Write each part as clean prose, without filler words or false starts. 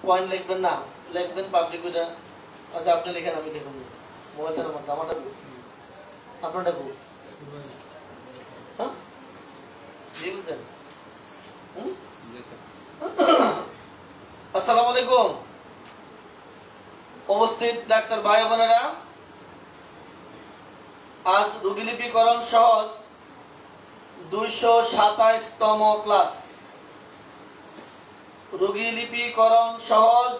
Point লিখবেন না, লিখবেন পাবলিক ওটা। আচ্ছা আপনি লিখেন, আমি লিখব। মোবাইলটা আমার আমারটা আপনারটা কো। হ্যাঁ জি বুঝছেন। আসসালামু আলাইকুম উপস্থিত ডাক্তার ভাই বোনেরা, আজ রোগীলিপিকরণ সহজ 227তম ক্লাস। রোগীলিপিকরণ সহজ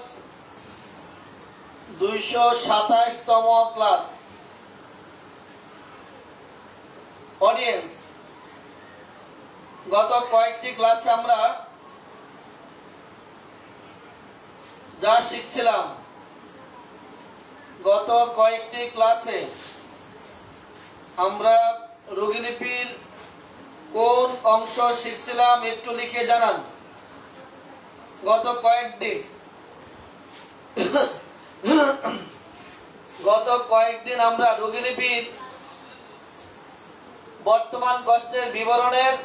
227তম ক্লাস। অডিয়েন্স, গত কয়েকটি ক্লাসে আমরা যা শিখছিলাম, গত কয়েকটি ক্লাসে আমরা রোগীলিপির কোন অংশ শিখছিলাম একটু লিখে জানান। গত কয়েকদিন আমরা রোগীলিপির বর্তমান কষ্টের বিবরণের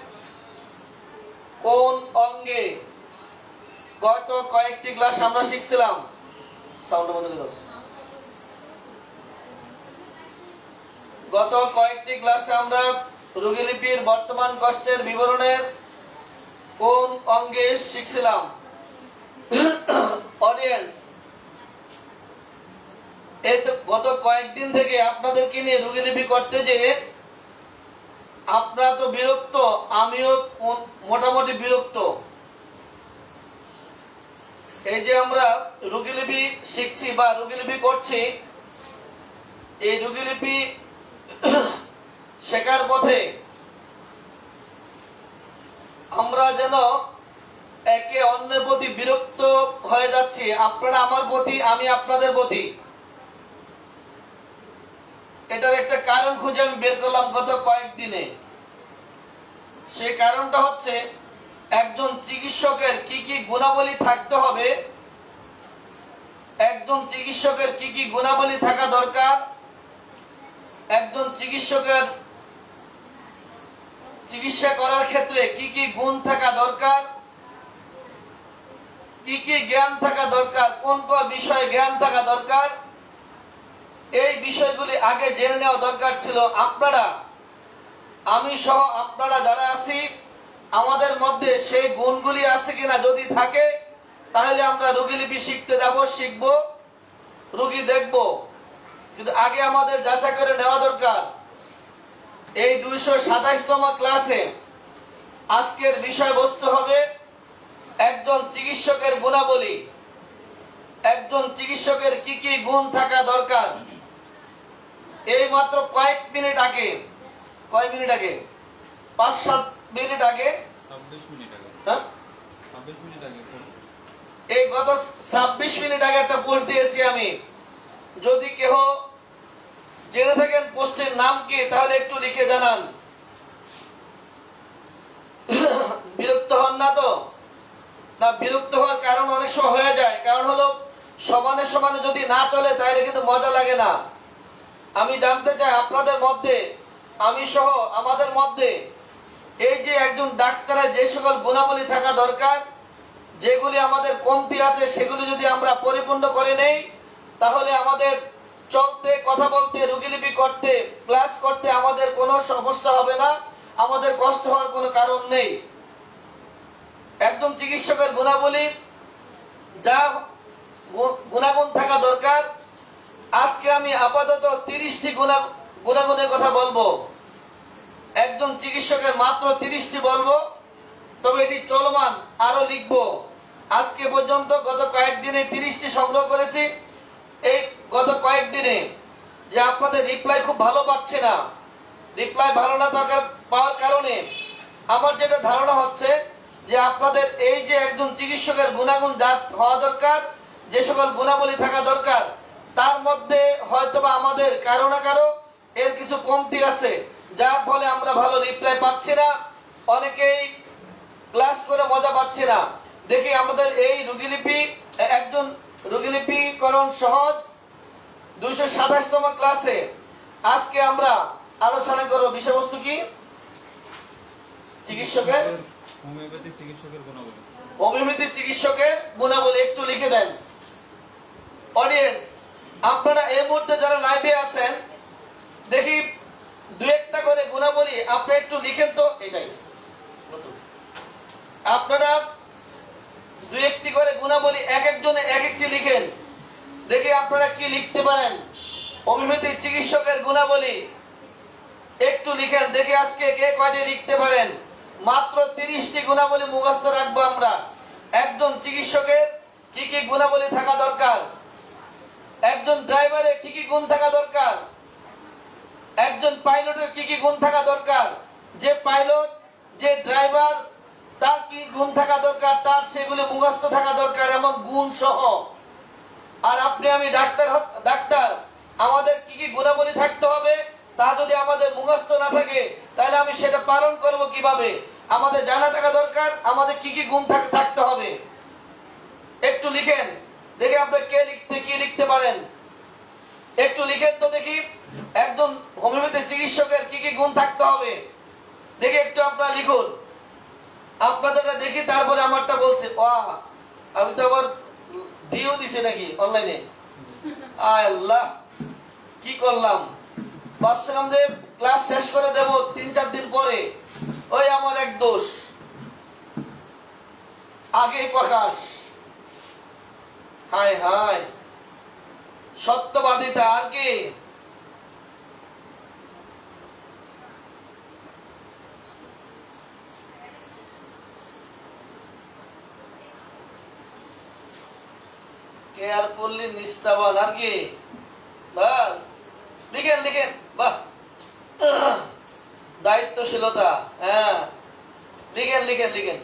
কোন অঙ্গে গত কয়েকটি ক্লাস আমরা শিখছিলাম। সাউন্ড বন্ধ করে দাও। গত কয়েকটি ক্লাসে আমরা রোগীলিপির বর্তমান কষ্টের বিবরণের কোন অঙ্গে শিখছিলাম। অডিয়েন্স, এই তো গত কয়েকদিন থেকে আপনাদেরকে নিয়ে রোগীলিপি করতে যে আপনারা তো বিরক্ত, আমিও মোটামুটি বিরক্ত। এই যে আমরা রোগীলিপি শিখছি বা রোগীলিপি করছি, এই রোগীলিপি শেখার পথে আমরা যেন একে অন্যের প্রতি বিরক্ত হয়ে যাচ্ছি। আপনারা আমার প্রতি, আমি আপনাদের প্রতি। এটার একটা কারণ খুঁজে আমি বের করলাম গত কয়েকদিনে। সেই কারণটা হচ্ছে, একজন চিকিৎসকের কি কি গুণাবলী থাকতে হবে, একজন চিকিৎসকের কি কি গুণাবলী থাকা দরকার, একজন চিকিৎসকের চিকিৎসা করার ক্ষেত্রে কি কি গুণ থাকা দরকার, কি কি জ্ঞান থাকা দরকার, কোন কোন বিষয়ে জ্ঞান থাকা দরকার, এই বিষয়গুলি আগে জেনে নেওয়া দরকার ছিল। আপনারা, আমি সহ আপনারা যারা আছি, আমাদের মধ্যে সেই গুণগুলি আছে কিনা, যদি থাকে তাহলে আমরা রোগীলিপি শিখতে যাব, শিখব, রোগী দেখব। কিন্তু আগে আমাদের যাচাই করে নেওয়া দরকার। এই 227তম ক্লাসে আজকের বিষয়বস্তু হবে একজন চিকিৎসকের গুণাবলী, একজন চিকিৎসকের কি কি গুণ থাকা দরকার। এই মাত্র কয়েক মিনিট আগে, কয় মিনিট আগে, 5-7 মিনিট আগে, 26 মিনিট আগে, হ্যাঁ 26 মিনিট আগে, এই গত 26 মিনিট আগে একটা পোস্ট দিয়েছি আমি। যদি কেউ জেনে থাকেন পোস্টের নাম কি, তাহলে একটু লিখে জানান। বিরক্ত হন না তো? না, বিরক্ত হওয়ার কারণ অনেক সময় হয়ে যায়। কারণ হলো, সমানে সমানে যদি না চলে তাহলে কিন্তু মজা লাগে না। আমি জানতে চাই আপনাদের মধ্যে, আমি সহ আমাদের মধ্যে, এই যে একজন ডাক্তারের যে সকল গুণাবলী থাকা দরকার, যেগুলি আমাদের কমতি আছে, সেগুলি যদি আমরা পরিপূর্ণ করে নেই, তাহলে আমাদের চলতে, কথা বলতে, রোগীলিপি করতে, ক্লাস করতে আমাদের কোনো সমস্যা হবে না, আমাদের কষ্ট হওয়ার কোনো কারণ নেই। একজন চিকিৎসকের গুণাবলী, যা গুণাগুণ থাকা দরকার, আজকে আমি আপাতত 30টি গুণাগুণের কথা বলবো। একজন চিকিৎসকের মাত্র 30টি বলবো, তবে এটি চলমান, আরো লিখবো। আজকে পর্যন্ত গত কয়েকদিনে 30টি সংগ্রহ করেছি। এই গত কয়েকদিনে যে আপনাদের রিপ্লাই খুব ভালো পাচ্ছে না, রিপ্লাই ভালো না পাওয়ার কারণে আমার যেটা ধারণা হচ্ছে যে আপনাদের এই যে একজন চিকিৎসকের গুণাগুণ যা হওয়া দরকার, যে সকল গুণাবলী থাকা দরকার, তার মধ্যে হয়তোবা আমাদের কারো না কারো এর কিছু কমতি আছে, যার ফলে আমরা ভালো রিপ্লাই পাচ্ছি না, অনেকেই ক্লাস করে মজা পাচ্ছি না। দেখি আমাদের এই রোগীলিপি, একজন রোগীলিপিকরণ সহজ 227তম ক্লাসে আজকে আমরা আলোচনা করব। বিষয়বস্তু কি? চিকিৎসকের, হোমিওপ্যাথি চিকিৎসকের গুণাবলী। হোমিওপ্যাথি চিকিৎসকের গুণাবলী একটু লিখে দেন। অডিয়েন্স, আপনারা এই মুহূর্তে যারা লাইভে আছেন, দেখি দুই একটা করে গুণাবলী আপনি একটু লিখেন তো। এটাই আপনারা দুই একটি করে গুণাবলী এক একজনে এক একটি লিখেন। দেখি আপনারা কি লিখতে পারেন। হোমিওপ্যাথি চিকিৎসকের গুণাবলী একটু লিখেন, দেখি আজকে কে কয়টি লিখতে পারেন। মাত্র 30টি গুণাবলী মুখস্থ রাখবো আমরা। একজন চিকিৎসকের কি কি গুণাবলী থাকা দরকার, একজন ড্রাইভারের কি কি গুণ থাকা দরকার, একজন পাইলটের কি কি গুণ থাকা দরকার, যে পাইলট যে ড্রাইভার তার কি গুণ থাকা দরকার, তার সেগুলো মুখস্থ থাকা দরকার এমন গুণ সহ। আর আপনি আমি ডাক্তার আমাদের কি কি গুণাবলী থাকতে হবে, তা যদি আমাদের মুখস্থ না থাকে তাহলে আমি সেটা পালন করব কিভাবে, আমাদের জানা থাকা দরকার আমাদের কি কি গুণ থাকতে হবে। একটু লিখেন, দেখি আপনি কি লিখতে পারেন। একটু লিখেন তো দেখি, একজন হোমিওপ্যাথি চিকিৎসকের কি কি গুণ থাকতে হবে দেখি একটু আপনারা লিখুন। আপনাদেরটা দেখি, তারপরে আমারটা বলছি। আমি তো আবার দিয়েও দিছি নাকি অনলাইনে। আল্লাহ, কি করলাম। ভাবছিলাম যে ক্লাস শেষ করে দেব 3-4 দিন পরে, ওই আমার এক দোষ, আগেই প্রকাশ। হায় হায়, সত্যবাদিতা আর কি। কেয়ারফুলি নিষ্ঠাবান আর কি। বাস লিখেন লিখেন, বাহ, দায়িত্বশীলতা। হ্যাঁ, লিখেন লিখেন লিখেন।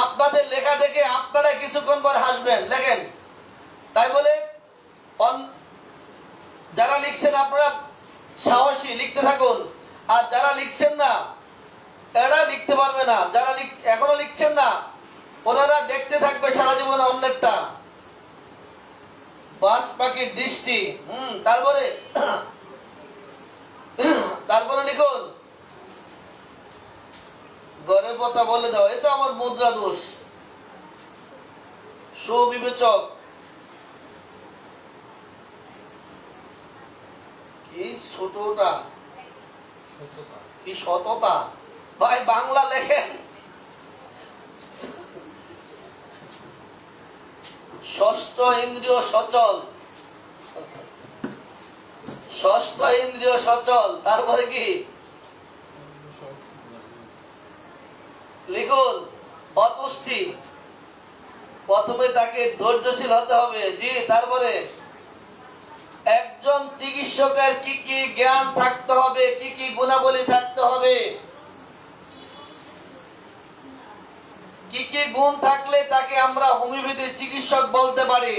আপনাদের লেখা দেখে আপনারা কিছুক্ষণ পর হাসবেন। লেখেন, তাই বলে যারা লিখছেন আপনারা সাহসী লিখতে থাকুন, আর যারা লিখছেন না এরা লিখতে পারবে না। যারা এখনো লিখছেন না ওনারা দেখতে থাকবে সারা জীবন অন্যেরটা। বাস পাখির দৃষ্টি। তারপরে লিখুন, গড়ের কথা বলে দাও। এটা আমার মুদ্রা দোষ। সুবিবেচক, কি ছোটটা, কি সততা। ভাই বাংলা লেখেন। ষষ্ঠ ইন্দ্রিয় সচল, ষষ্ঠ ইন্দ্রিয় সচল। তারপরে কি লিখুন, অতুষ্টি। প্রথমে তাকে ধৈর্যশীল হতে হবে। জি, তারপরে একজন চিকিৎসকের কি কি জ্ঞান থাকতে হবে, কি কি গুণাবলী থাকতে হবে, কি কি গুণ থাকলে তাকে আমরা হোমিওপ্যাথি চিকিৎসক বলতে পারি।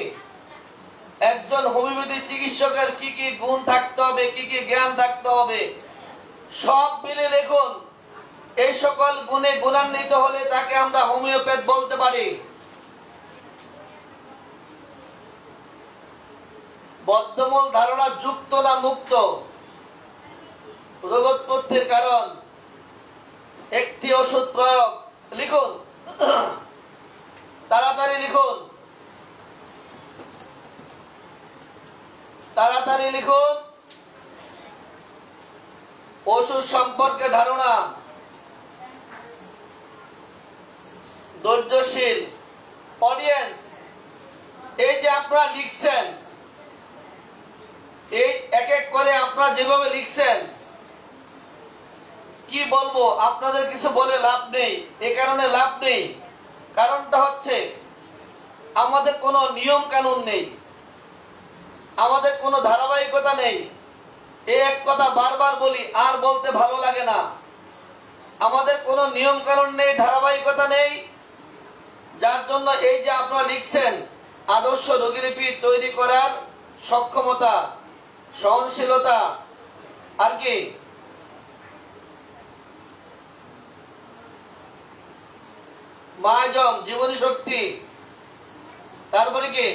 একজন হোমিওপ্যাথি চিকিৎসকের কি কি গুণ থাকতে হবে, কি কি জ্ঞান থাকতে হবে, সব মিলে লিখুন। এই সকল গুণে গুণান্বিত হলে তাকে আমরা হোমিওপ্যাথ বলতে পারি। বদ্ধমূল ধারণা যুক্ত না মুক্ত, রোগোৎপত্তির কারণ, একটি ওষুধ প্রয়োগ। লিখুন, তাড়াতাড়ি লিখুন, তাড়াতাড়ি লিখুন। ওষুধ সম্পর্কে ধারণা, ধৈর্যশীল। অডিয়েন্স, এই যে আপনারা লিখছেন, এই এক এক করে আপনারা যেভাবে লিখছেন, কি বলবো, আপনাদের কিছু বলে লাভ নেই। এ কারণে লাভ নেই, কারণটা হচ্ছে আমাদের কোনো নিয়ম কানুন নেই, আমাদের কোনো ধারাবাহিকতা নেই। এই এক কথা বারবার বলি, আর বলতে ভালো লাগে না। আমাদের কোনো নিয়ম কানুন নেই, ধারাবাহিকতা নেই, যার জন্য এই যে আপনারা লিখছেন, আদর্শ রোগীলিপি তৈরি করার সক্ষমতা, সহনশীলতা, আর কি মায়াজম, জীবনী শক্তি, তারপরে কি।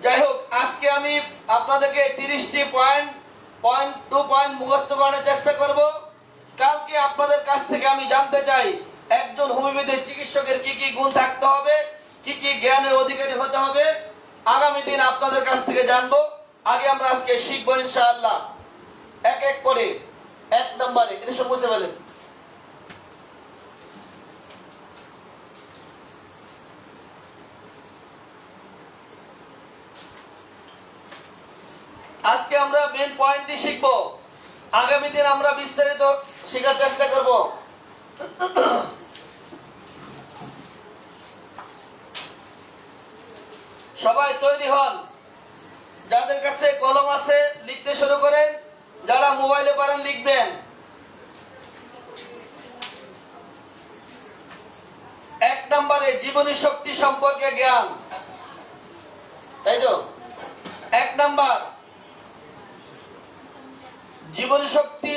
যাই হোক, আজকে আমি আপনাদেরকে 30টি পয়েন্ট মুখস্থ করার চেষ্টা করব। কালকে আপনাদের কাছ থেকে আমি জানতে চাই একজন হোমিওপ্যাথি চিকিৎসকের কি কি গুণ থাকতে হবে, কি কি জ্ঞানের অধিকারী হতে হবে, আগামী দিন আপনাদের কাছ থেকে জানবো। আগে আমরা আজকে শিখবো ইনশাআল্লাহ এক এক করে। 1 নম্বরে এটা সব বুঝে ফেলেন। আজকে আমরা মেন পয়েন্টটি শিখবো, আগামী দিন আমরা বিস্তারিত শেখার চেষ্টা করব। সবাই তৈরি হন, যাদের কাছে কলম আছে লিখতে শুরু করেন, যারা মোবাইলে পারেন লিখবেন। 1 নম্বরে জীবনী শক্তি সম্পর্কে জ্ঞান, তাই তো? 1 নম্বর জীবনী শক্তি,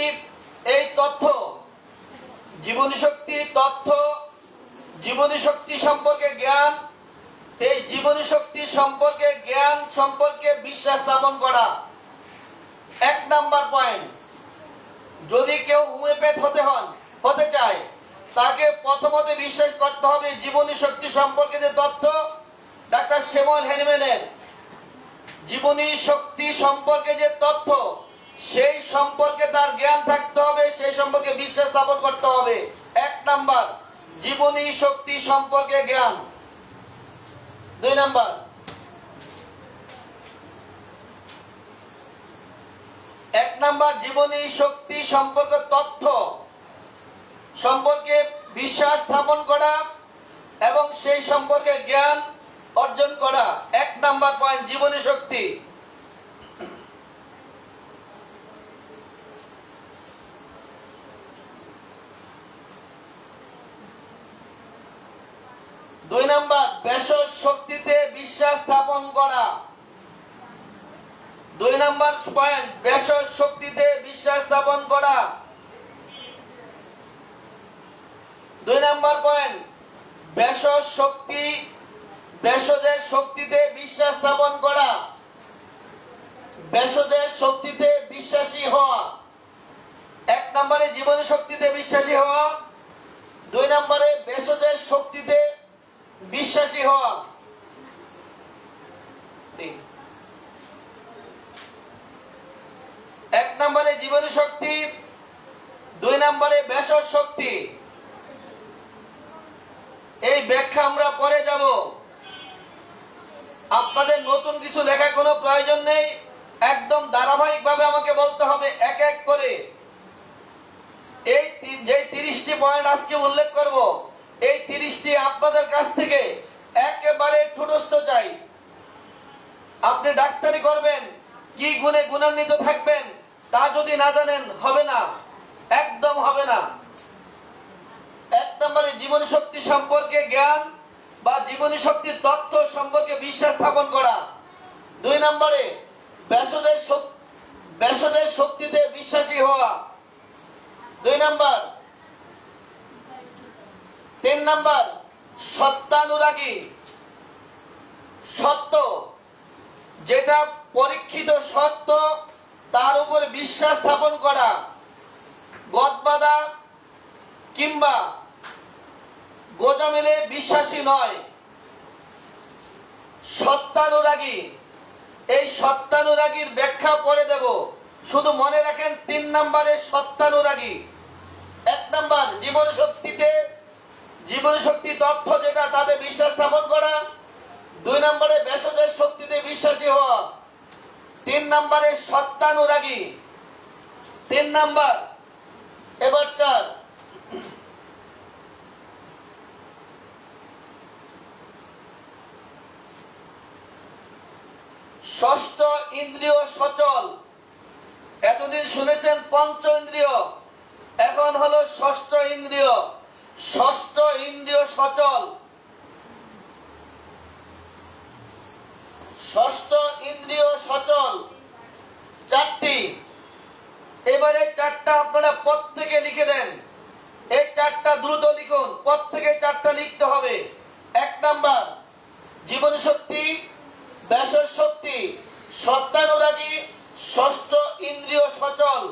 এই তথ্য, জীবনী শক্তি তথ্য, জীবনী শক্তি সম্পর্কে জ্ঞান, এই জীবনী শক্তি সম্পর্কে জ্ঞান সম্পর্কে বিশ্বাস স্থাপন করা 1 নাম্বার পয়েন্ট। যদি কেউ হোমিওপ্যাথ হতে চায়, তাকে প্রথমত বিশ্বাস করতে হবে জীবনী শক্তি সম্পর্কে যে তথ্য, ডাক্তার শ্যামল হ্যানিম্যানের জীবনী শক্তি সম্পর্কে যে তথ্য, সেই সম্পর্কে তার জ্ঞান থাকতে হবে, সেই সম্পর্কে বিশ্বাস স্থাপন করতে হবে। 1 নাম্বার জীবনী শক্তি সম্পর্কে জ্ঞান। 2 নাম্বার, 1 নাম্বার জীবনী শক্তি সম্পর্কে তথ্য সম্পর্কে বিশ্বাস স্থাপন করা এবং সেই সম্পর্কে জ্ঞান অর্জন করা। 1 নাম্বার পয়েন্ট জীবনী শক্তি। 2 নাম্বার ভেষজ শক্তিতে বিশ্বাস স্থাপন করা। 2 নাম্বার পয়েন্ট ভেষজ শক্তিতে বিশ্বাস স্থাপন করা। 2 নাম্বার পয়েন্ট ভেষজের শক্তিতে বিশ্বাস স্থাপন করা, ভেষজের শক্তিতে বিশ্বাসী হওয়া। 1 নম্বরে জীবনী শক্তিতে বিশ্বাসী হওয়া, 2 নম্বরে ভেষজের শক্তিতে বিশ্বাসী হওয়া। 1 নম্বরে জীবনী শক্তি, 2 নম্বরে ভেষজ শক্তি। এই ব্যাখ্যা আমরা পরে যাব, আপনাদের নতুন কিছু লেখার কোনো প্রয়োজন নেই, একদম ধারাবাহিকভাবে আমাকে বলতে হবে এক এক করে। এই যে 30টি পয়েন্ট আজকে উল্লেখ করব, এই 30টি আপনাদের কাছ থেকে একেবারে ঠুটস্থ চাই। আপনি ডাক্তারি করবেন, কি গুণে গুণান্বিত থাকবেন তা যদি না জানেন হবে না, একদম হবে না। 1 নম্বরে জীবনী শক্তি সম্পর্কে জ্ঞান বা জীবনী শক্তির তথ্য সম্পর্কে বিশ্বাস স্থাপন করা। 2 নম্বরে ভেষজের শক্তিতে বিশ্বাসী হওয়া। 2 নম্বর। 3 নম্বর সত্যানুরাগী, সত্য যেটা পরীক্ষিত সত্য তার উপর বিশ্বাস স্থাপন করা, গদবাঁধা কিংবা গোজামিলে বিশ্বাসী নয়। সত্যানুরাগী, এই সত্যানুরাগীর ব্যাখ্যা পরে দেব, শুধু মনে রাখেন 3 নম্বরে সত্যানুরাগী। 1 নম্বর জীবনী শক্তি তথ্য যেটা তাতে বিশ্বাস স্থাপন করা, 2 নম্বরে ভেষজের শক্তিতে বিশ্বাসী হওয়া, 3 নম্বরে সত্যানুরাগী। 3 নম্বর। এবার 4, ষষ্ঠ ইন্দ্রিয় সচল। এতদিন শুনেছেন পঞ্চ ইন্দ্রিয়, এখন হলো ষষ্ঠ ইন্দ্রিয়। ষষ্ঠ ইন্দ্রিয় সচল, ষষ্ঠ ইন্দ্রিয় সচল 4টি। এবারে 4টা আপনারা প্রত্যেকে লিখে দেন, এই 4টা দ্রুত লিখুন, প্রত্যেকে 4টা লিখতে হবে। 1 নাম্বার জীবনী শক্তি, ভেষজ শক্তি, সত্যানুরাগী, ষষ্ঠ ইন্দ্রিয় সচল,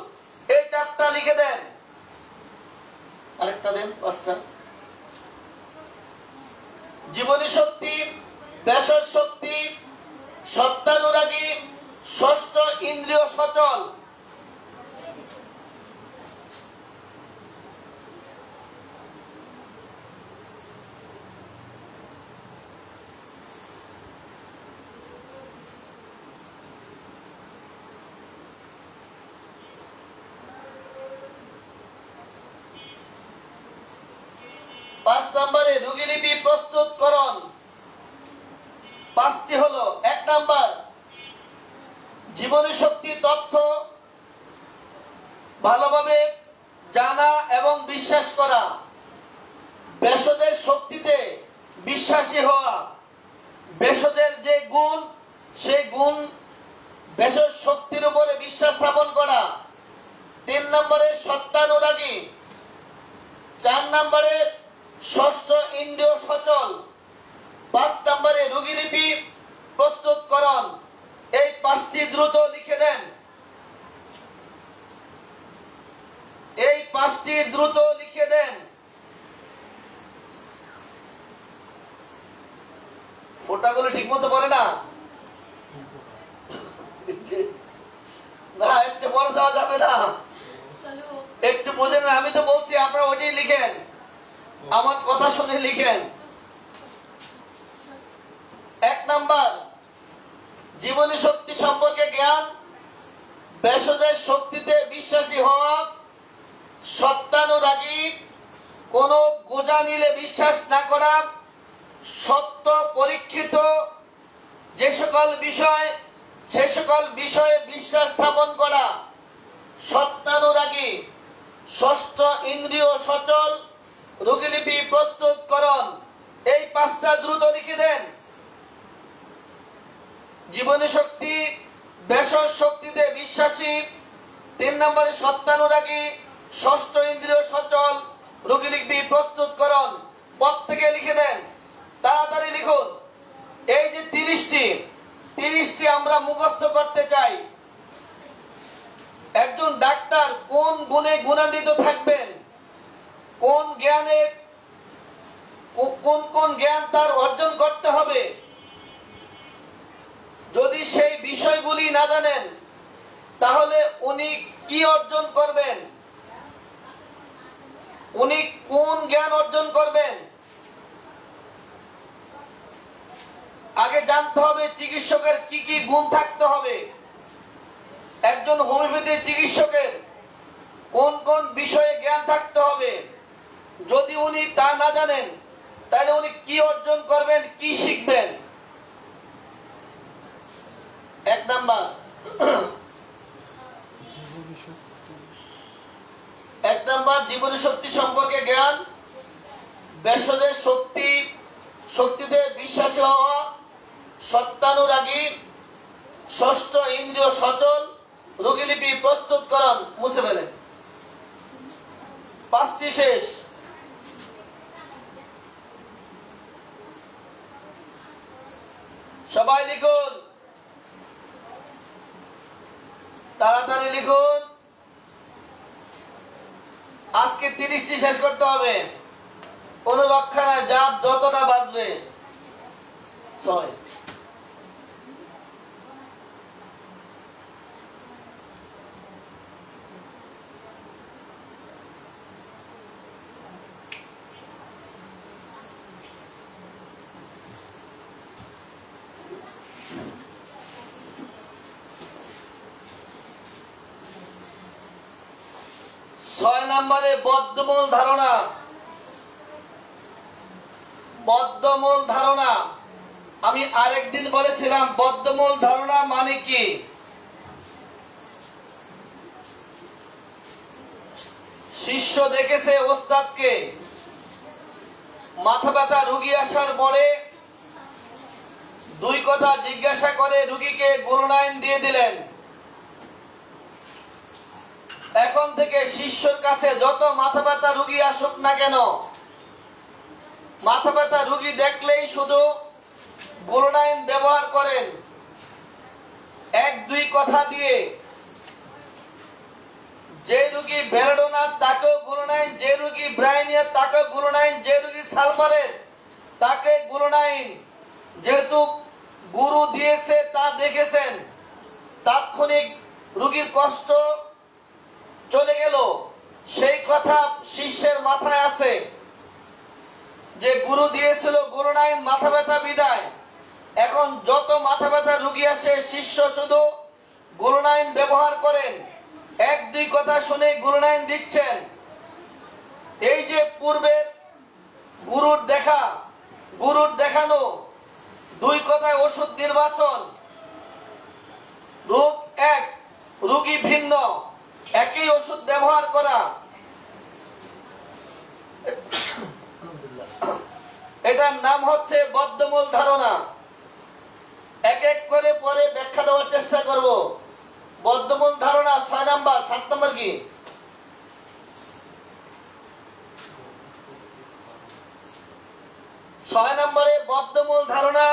এই 4টা লিখে দেন। আরেকটা দেন, 5টা। জীবনী শক্তি, ভেষজ শক্তি, সত্যানুরাগী, ষষ্ঠ ইন্দ্রিয় সচল। পাঁচ নম্বরে রোগীলিপি প্রস্তুতকরণ। পাঁচটি হলো: এক নাম্বার, জীবনী শক্তি তথ্য ভালোভাবে জানা এবং বিশ্বাস করা, ভেষজের শক্তিতে বিশ্বাসী হওয়া, ভেষজের যে গুণ সেই গুণ ভেষজ শক্তির উপরে বিশ্বাস স্থাপন করা। তিন নম্বরে সত্যানুরাগী। চার নম্বরে ষষ্ঠ ইন্দ্রিয় সচল। পাঁচ নম্বরে রোগীলিপি প্রস্তুতকরণ। এই পাঁচটি দ্রুত লিখে দেন। এই পাঁচটি দ্রুত লিখে দেন। ওটাগুলো ঠিক মতো পড়ে না, না একটু পরে দেওয়া যাবে না, একটু বোঝেন। আমি তো বলছি আপনারা ওইটাই লিখেন, আমার কথা শুনে লিখেন। এক নাম্বার, জীবনী শক্তি সম্পর্কে জ্ঞান, ভেষজের শক্তিতে বিশ্বাসী হওয়া, সত্যানুরাগী, কোন গোঁজামিলে বিশ্বাস না করা, সত্য পরীক্ষিত যে সকল বিষয় সে সকল বিষয়ে বিশ্বাস স্থাপন করা, সত্যানুরাগী, ষষ্ঠ ইন্দ্রিয় সচল, রোগীলিপি প্রস্তুতকরণ। এই পাঁচটা দ্রুত লিখে দেন। জীবনী শক্তি, ভেষজ শক্তিতে বিশ্বাসী, তিন নম্বরে সত্যানুরাগী, ষষ্ঠ ইন্দ্রিয় সচল, রোগীলিপি প্রস্তুতকরণ। প্রত্যেকে লিখে দেন, তাড়াতাড়ি লিখুন। এই যে 30টি আমরা মুখস্থ করতে চাই। একজন ডাক্তার কোন গুণে গুণান্বিত থাকবেন, কোন জ্ঞানে কোন জ্ঞান তার অর্জন করতে হবে, যদি সেই বিষয়গুলি না জানেন তাহলে উনি কি অর্জন করবেন, উনি কোন জ্ঞান অর্জন করবেন? আগে জানতে হবে চিকিৎসকের কি কি গুণ থাকতে হবে। একজন হোমিওপ্যাথি চিকিৎসকের কোন কোন বিষয়ে জ্ঞান থাকতে হবে। যদি উনি তা না জানেন তাহলে উনি কি অর্জন করবেন, কি শিখবেন? এক নাম্বার, জীবনী শক্তি সম্পর্কে জ্ঞান, ভেষজের শক্তিতে বিশ্বাসী হওয়া, সত্যানুরাগী, ষষ্ঠ ইন্দ্রিয় সচল, রোগীলিপি প্রস্তুতকরণ। মুছে ফেলেন, পাঁচটি শেষ। সবাই লিখুন, তাড়াতাড়ি লিখুন। আজকে 30টি শেষ করতে হবে, কোন রক্ষা নাই, যতটা বাঁচবে। 6 নম্বরে বদ্ধমূল ধারণা। বদ্ধমূল ধারণা আমি আরেকদিন বলেছিলাম, বদ্ধমূল ধারণা মানে কি? শিষ্য দেখেছে ওস্তাদকে মাথা ব্যথা রোগী আসার পরে 2 কথা জিজ্ঞাসা করে রোগীকে গুরুনাইন দিয়ে দিলেন। এখন থেকে শিষ্যর কাছে যত মাথা ব্যথা রোগী আসুক না কেন, মাথা ব্যথা রোগী দেখলেই শুধু গুরুনাইন ব্যবহার করেন। 1-2 কথা দিয়ে যে রোগী বেরোডোনা তাকেও গুরুনাইন, যে রোগী ব্রাইনিয়া তাকেও গুরুনাইন, যে রোগী সালফারের তাকে গুরুনাইন যেহেতু গুরু দিয়েছে তা দেখেছেন, তাৎক্ষণিক রোগীর কষ্ট চলে গেল। সেই কথা শিষ্যের মাথায় আছে যে গুরু দিয়েছিল গুরুনাইন মাথা ব্যথা বিদায়। এখন যত মাথা ব্যথা রোগী আসে শিষ্য শুধু গুরুনাইন ব্যবহার করেন, এক দুই কথা শুনে গুরুনাইন দিচ্ছেন। এই যে পূর্বের গুরুর দেখা, গুরুর দেখানো, দুই কথায় ওষুধ নির্বাচন, রোগ এক রোগী ভিন্ন, একই ওষুধ ব্যবহার করা, এটার নাম হচ্ছে বদ্ধমূল ধারণা। এক এক করে পরে ব্যাখ্যা দেওয়ার চেষ্টা করব। বদ্ধমূল ধারণা 6 নাম্বার। 7 নাম্বার কি? ছয় নম্বরে বদ্ধমূল ধারণা।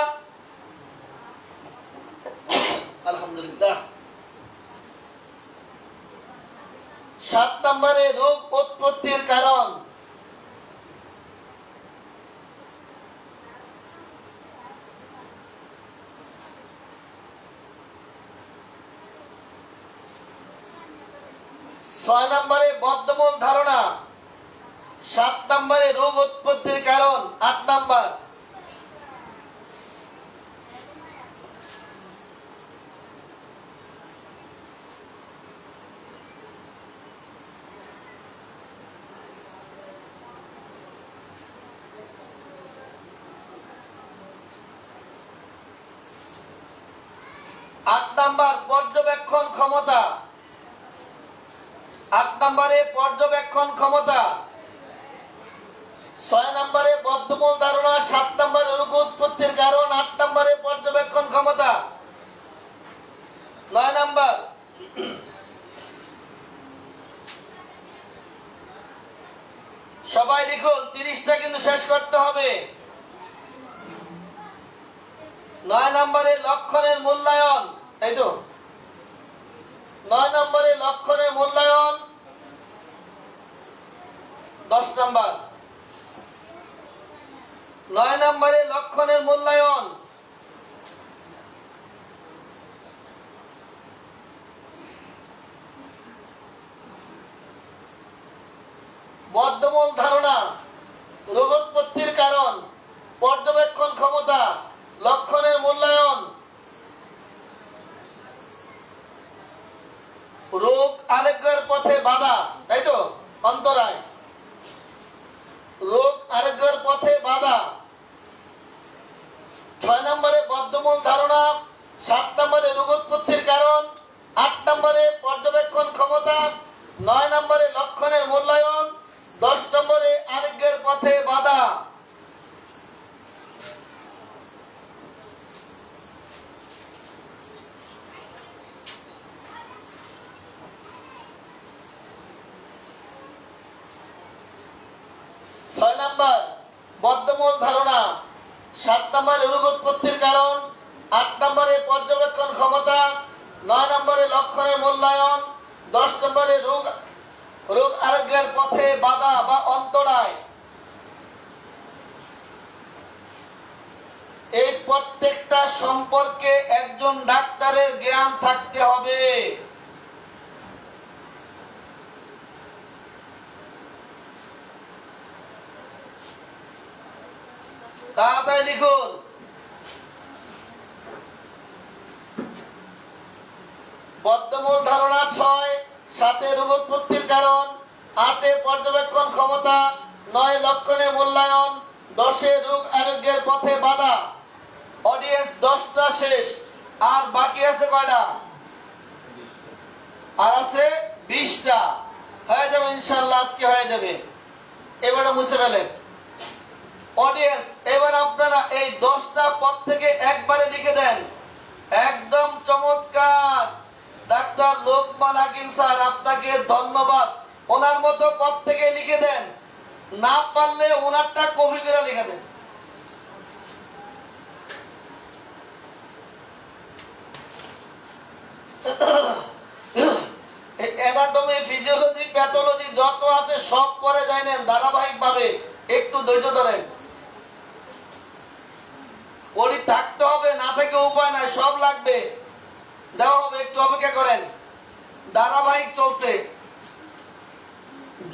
আলহামদুলিল্লাহ। 7 নম্বরে রোগ উৎপত্তির কারণ। ছয় নম্বরে বদ্ধমূল ধারণা, 7 নম্বরে রোগ উৎপত্তির কারণ, 8 নম্বর পর্যবেক্ষণ ক্ষমতা। 8 নম্বরে পর্যবেক্ষণ ক্ষমতা। 6 নম্বরে বদ্ধমূল ধারণা, 7 নম্বরে রোগ উৎপত্তির কারণ, 8 নম্বরে পর্যবেক্ষণ ক্ষমতা। 9 নম্বর সবাই লিখুন, 30টা কিন্তু শেষ করতে হবে। 9 নম্বরে লক্ষণের মূল্যায়ন, তাই তো? 9 নম্বরে লক্ষণের মূল্যায়ন। 10 নম্বর 9 নম্বরে লক্ষণের মূল্যায়ন। বদ্ধমূল ধারণা, রোগোৎপত্তির কারণ, পর্যবেক্ষণ ক্ষমতা, লক্ষণের মূল্যায়ন। রোগ আরোগ্যের পথে বাধা, তাই তো? অন্তরায়। রোগ আরোগ্যের পথে বাধা। 6 নম্বরে বদ্ধমূল ধারণা, 7 নম্বরে রোগোৎপত্তির কারণ, 8 নম্বরে পর্যবেক্ষণ ক্ষমতা, 9 নম্বরে লক্ষণের মূল্যায়ন, 10 নম্বরে আরোগ্যের পথে বাধা। নম্বর বদ্ধমূল ধারণা, 7 নম্বরে রোগ উৎপত্তির কারণ, 8 নম্বরে পর্যবেক্ষণ ক্ষমতা, 9 নম্বরে লক্ষণের মূল্যায়ন, 10 নম্বরে রোগ আরোগ্যের পথে বাধা বা অন্তরায়। এই প্রত্যেকটা সম্পর্কে একজন ডাক্তারের জ্ঞান থাকতে হবে। তাড়াতাড়ি লিখুন। বদ্ধমূল ধারণা 6, 7 রোগ উৎপত্তির কারণ, 8 পর্যবেক্ষণ ক্ষমতা, 9 লক্ষণের মূল্যায়ন, 10 রোগ আরোগ্যের পথে বাধা। অডিয়েন্স 10টা শেষ, আর বাকি আছে কয়টা? আর আছে 20টা। হয়ে যাবে ইনশাআল্লাহ, আজকে হয়ে যাবে। এবারে মুছে ফেলে অডিয়েন্স। এবার আপনারা এই 10টা পদ থেকে একবারে লিখে দেন। একদম চমৎকার ডাক্তার লোকমান হাকিম স্যার, আপনাকে ধন্যবাদ। ওনার মতো পদ থেকে লিখে দেন, না পারলে ওনারটা কপি করে লিখে দেন। অ্যানাটমি, ফিজিওলজি, প্যাথোলজি যত আছে সব পরে যাই নেন ধারাবাহিক ভাবে, একটু ধৈর্য ধরেন। ওটি থাকতে হবে, না থেকে উপায় নাই, সব লাগবে, দেওয়া হবে, একটু অপেক্ষা করেন। ধারাবাহিক চলছে,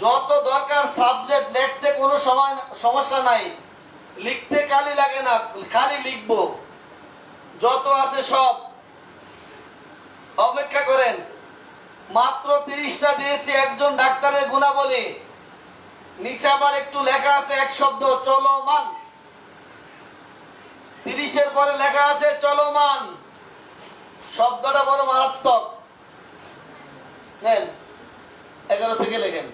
যত দরকার সাবজেক্ট লিখতে কোনো সমস্যা নাই, লিখতে কালি লাগে না, খালি লিখবো, যত আছে সব। অপেক্ষা করেন, মাত্র 30টা দিয়েছি একজন ডাক্তারের গুণাবলী। নিচে আবার একটু লেখা আছে এক শব্দ, চলমান। 30-এর পরে লেখা আছে চলমান, শব্দটা বড় মারাত্মক। নেন 11 থেকে লেখেন।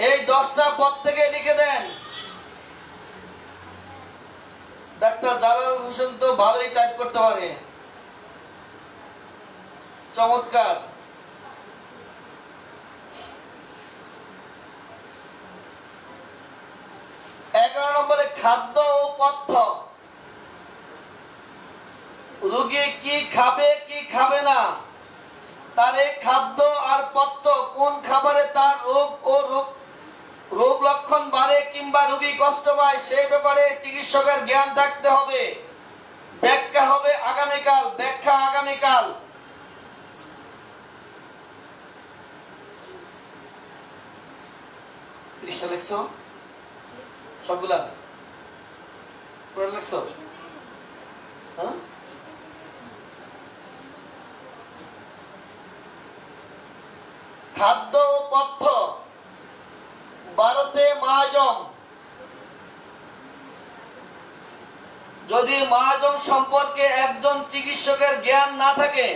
এই 10টা পদ থেকে লিখে দেন। ডাক্তার জালাল হোসেন তো ভালোই টাইপ করতে পারে, চমৎকার। নম্বরে খাদ্য ও পথ্য। রোগী কি খাবে কি খাবে না, তার এই খাদ্য আর পথ্য, কোন খাবারে তার রোগ লক্ষণ বাড়ে কিংবা রোগী কষ্ট পায়, সেই ব্যাপারে চিকিৎসকের জ্ঞান থাকতে হবে। ব্যাখ্যা হবে আগামীকাল, ব্যাখ্যা আগামীকাল। লিখছো সবগুলা পুরো লিখছো? হ্যাঁ, খাদ্য ও পথ্য। ভারতে মাহাজম, যদি মাহাজম সম্পর্কে একজন চিকিৎসকের জ্ঞান না থাকে,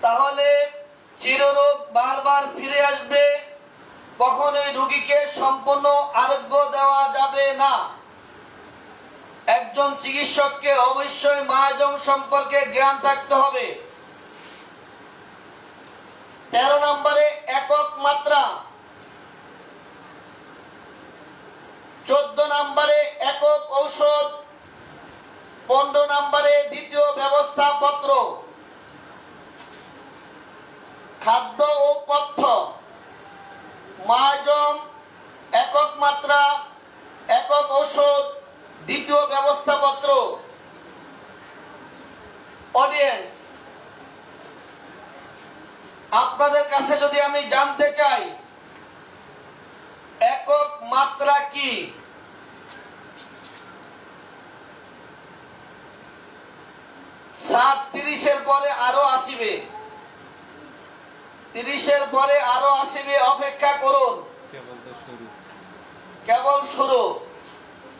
তাহলে চিররোগ বারবার ফিরে আসবে, কখনোই রোগীকে সম্পূর্ণ আরোগ্য দেওয়া যাবে না। একজন চিকিৎসককে অবশ্যই মাহাজম সম্পর্কে জ্ঞান থাকতে হবে। 13 নম্বরে একক মাত্রা, 14 নম্বরে একক ঔষধ, 15 নম্বরে দ্বিতীয় ব্যবস্থাপত্র। খাদ্য ও পথ্য, মাহাজম, একক মাত্রা, একক ঔষধ, দ্বিতীয় ব্যবস্থাপত্র। অডিয়েন্স, আপনাদের কাছে যদি আমি জানতে চাই একক মাত্রা কি, 30-এর পরে আরো আসিবে, 30-এর পরে আরো আসিবে, অপেক্ষা করুন, কেবল শুরু।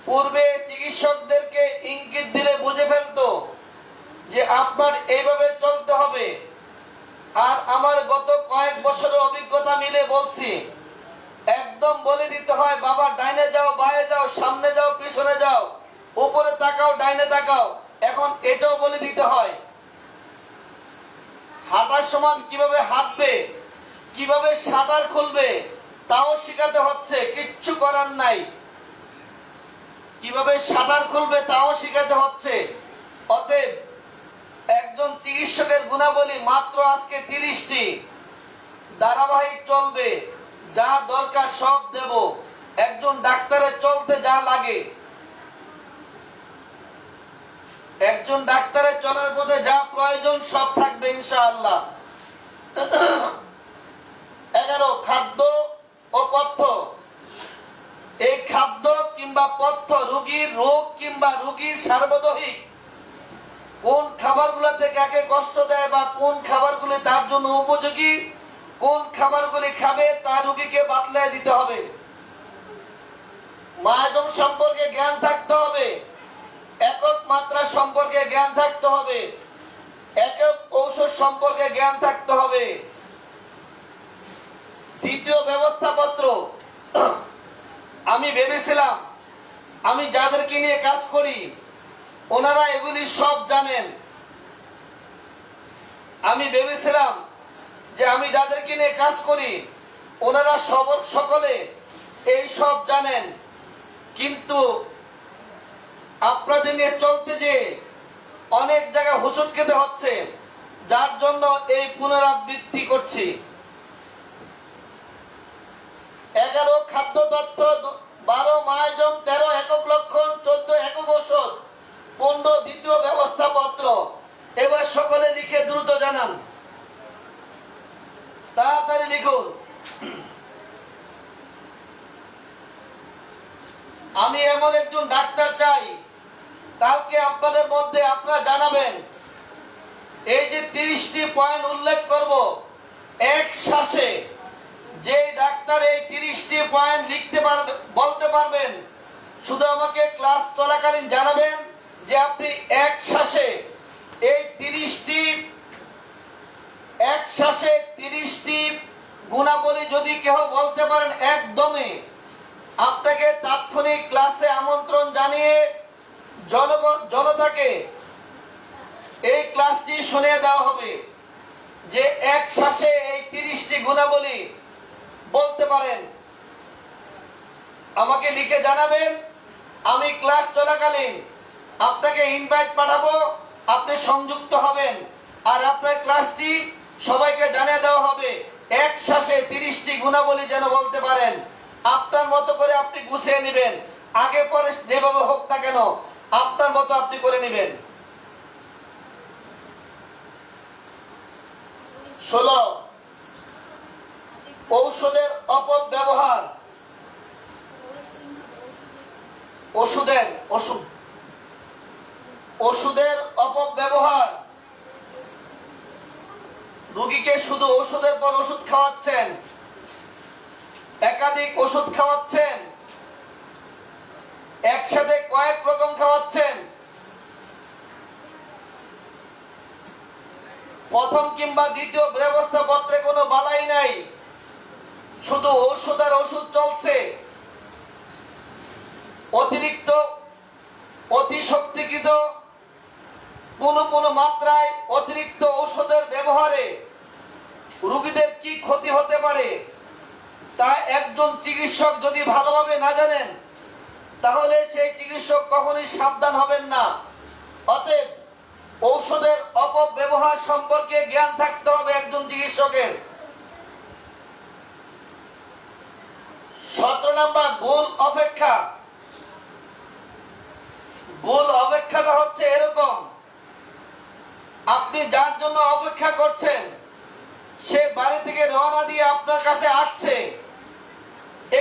পূর্বে চিকিৎসকদেরকে ইঙ্গিত দিলে বুঝে ফেলতো যে আপনার এইভাবে চলতে হবে। আর আমার গত কয়েক বছরের অভিজ্ঞতা মিলে বলছি, একদম বলে দিতে হয়, বাবা ডাইনে যাও, বাঁয়ে যাও, সামনে যাও, পিছনে যাও, উপরে তাকাও, ডাইনে তাকাও। এখন এটাও বলে দিতে হয়। হাঁটার সময় কিভাবে হাঁটবে, কিভাবে শাটার খুলবে, তাও শিখাতে হচ্ছে, কিচ্ছু করার নাই। কিভাবে শাটার খুলবে তাও শিখাতে হচ্ছে। অতএব একজন চিকিৎসকের গুণাবলী মাত্র আজকে 30টি, ধারাবাহিক চলবে, যা দরকার সব দেব। একজন ডাক্তারের চলতে যা লাগে, একজন ডাক্তারের চলার পথে যা প্রয়োজন সব থাকবে ইনশাআল্লাহ। 11 খাদ্য ও পথ্য। এই খাদ্য কিংবা পথ্য রোগীর রোগ কিংবা রোগীর সার্বদহিক কোন খাবারগুলোতে কাকে কষ্ট দেয় বা কোন খাবারগুলি তার জন্য উপযোগী, কোন খাবারগুলি খাবে তা রোগীকে বাতলায় দিতে হবে। মাহাজম সম্পর্কে জ্ঞান থাকতে হবে, একক মাত্রা সম্পর্কে জ্ঞান থাকতে হবে, একক ঔষধ সম্পর্কে জ্ঞান থাকতে হবে। দ্বিতীয় ব্যবস্থাপত্র। আমি ভেবেছিলাম আমি যাদেরকে নিয়ে কাজ করি ওনারা এগুলি সব জানেন। আমি ভেবেছিলাম যে আমি যাদেরকে নিয়ে কাজ করি ওনারা সকলে এই সব জানেন, কিন্তু আপনাদের নিয়ে চলতে যে অনেক জায়গায় হোঁচট খেতে হচ্ছে, যার জন্য এই পুনরাবৃত্তি করছি। 11 খাদ্য তথ্য, 12 মাস জানান, তাড়াতাড়ি লিখুন। আমি এমন একজন ডাক্তার চাই, কালকে আপনাদের মধ্যে আপনারা জানাবেন এই যে 30টি পয়েন্ট উল্লেখ করব এক শ্বাসে, যে ডাক্তার এই 30টি পয়েন্ট লিখতে পারবে, বলতে পারবেন, শুধু আমাকে ক্লাস চলাকালীন জানাবেন যে আপনি এক শ্বাসে এই 30টি গুণাবলী যদি কেউ বলতে পারেন একদমই, আপনাকে তাৎক্ষণিক ক্লাসে আমন্ত্রণ জানিয়ে জনতাকে এই ক্লাসটি শুনিয়ে দেওয়া হবে যে এক শ্বাসে এই 30টি গুণাবলী বলতে পারেন। আমাকে লিখে জানাবেন, আমি ক্লাস চলাকালীন আপনাকে ইনভাইট পাঠাবো, আপনি সংযুক্ত হবেন, আর আপনার ক্লাসটি সবাইকে জানিয়ে দেওয়া হবে এক শ্বাসে 30টি গুণাবলী যেন বলতে পারেন। আপনার মতো করে আপনি গুছিয়ে নেবেন, আগে পরে যেভাবে হোক না কেন আপনার মতো আপনি করে নেবেন। 16 ঔষধের অপব্যবহার। ওষুধের অপব্যবহার। রোগীকে শুধু ওষুধের পর ওষুধ খাওয়াচ্ছেন, একাধিক ওষুধ খাওয়াচ্ছেন, একসাথে কয়েক রকম খাওয়াচ্ছেন। প্রথম কিংবা দ্বিতীয় ব্যবস্থাপত্রে কোনো বালাই নাই, শুধু ঔষধ আর ওষুধ চলছে। অতিরিক্ত অতিশক্তিকৃত কোন মাত্রায় অতিরিক্ত ঔষধের ব্যবহারে রোগীদের কি ক্ষতি হতে পারে তা একজন চিকিৎসক যদি ভালোভাবে না জানেন, তাহলে সেই চিকিৎসক কখনোই সাবধান হবেন না। অতএব ঔষধের অপব্যবহার সম্পর্কে জ্ঞান থাকতে হবে একজন চিকিৎসকের। 17 নাম্বার ভুল অপেক্ষা। ভুল অপেক্ষাটা হচ্ছে এরকম, আপনি যার জন্য অপেক্ষা করছেন সে বাড়ি থেকে রওনা দিয়ে আপনার কাছে আসছে,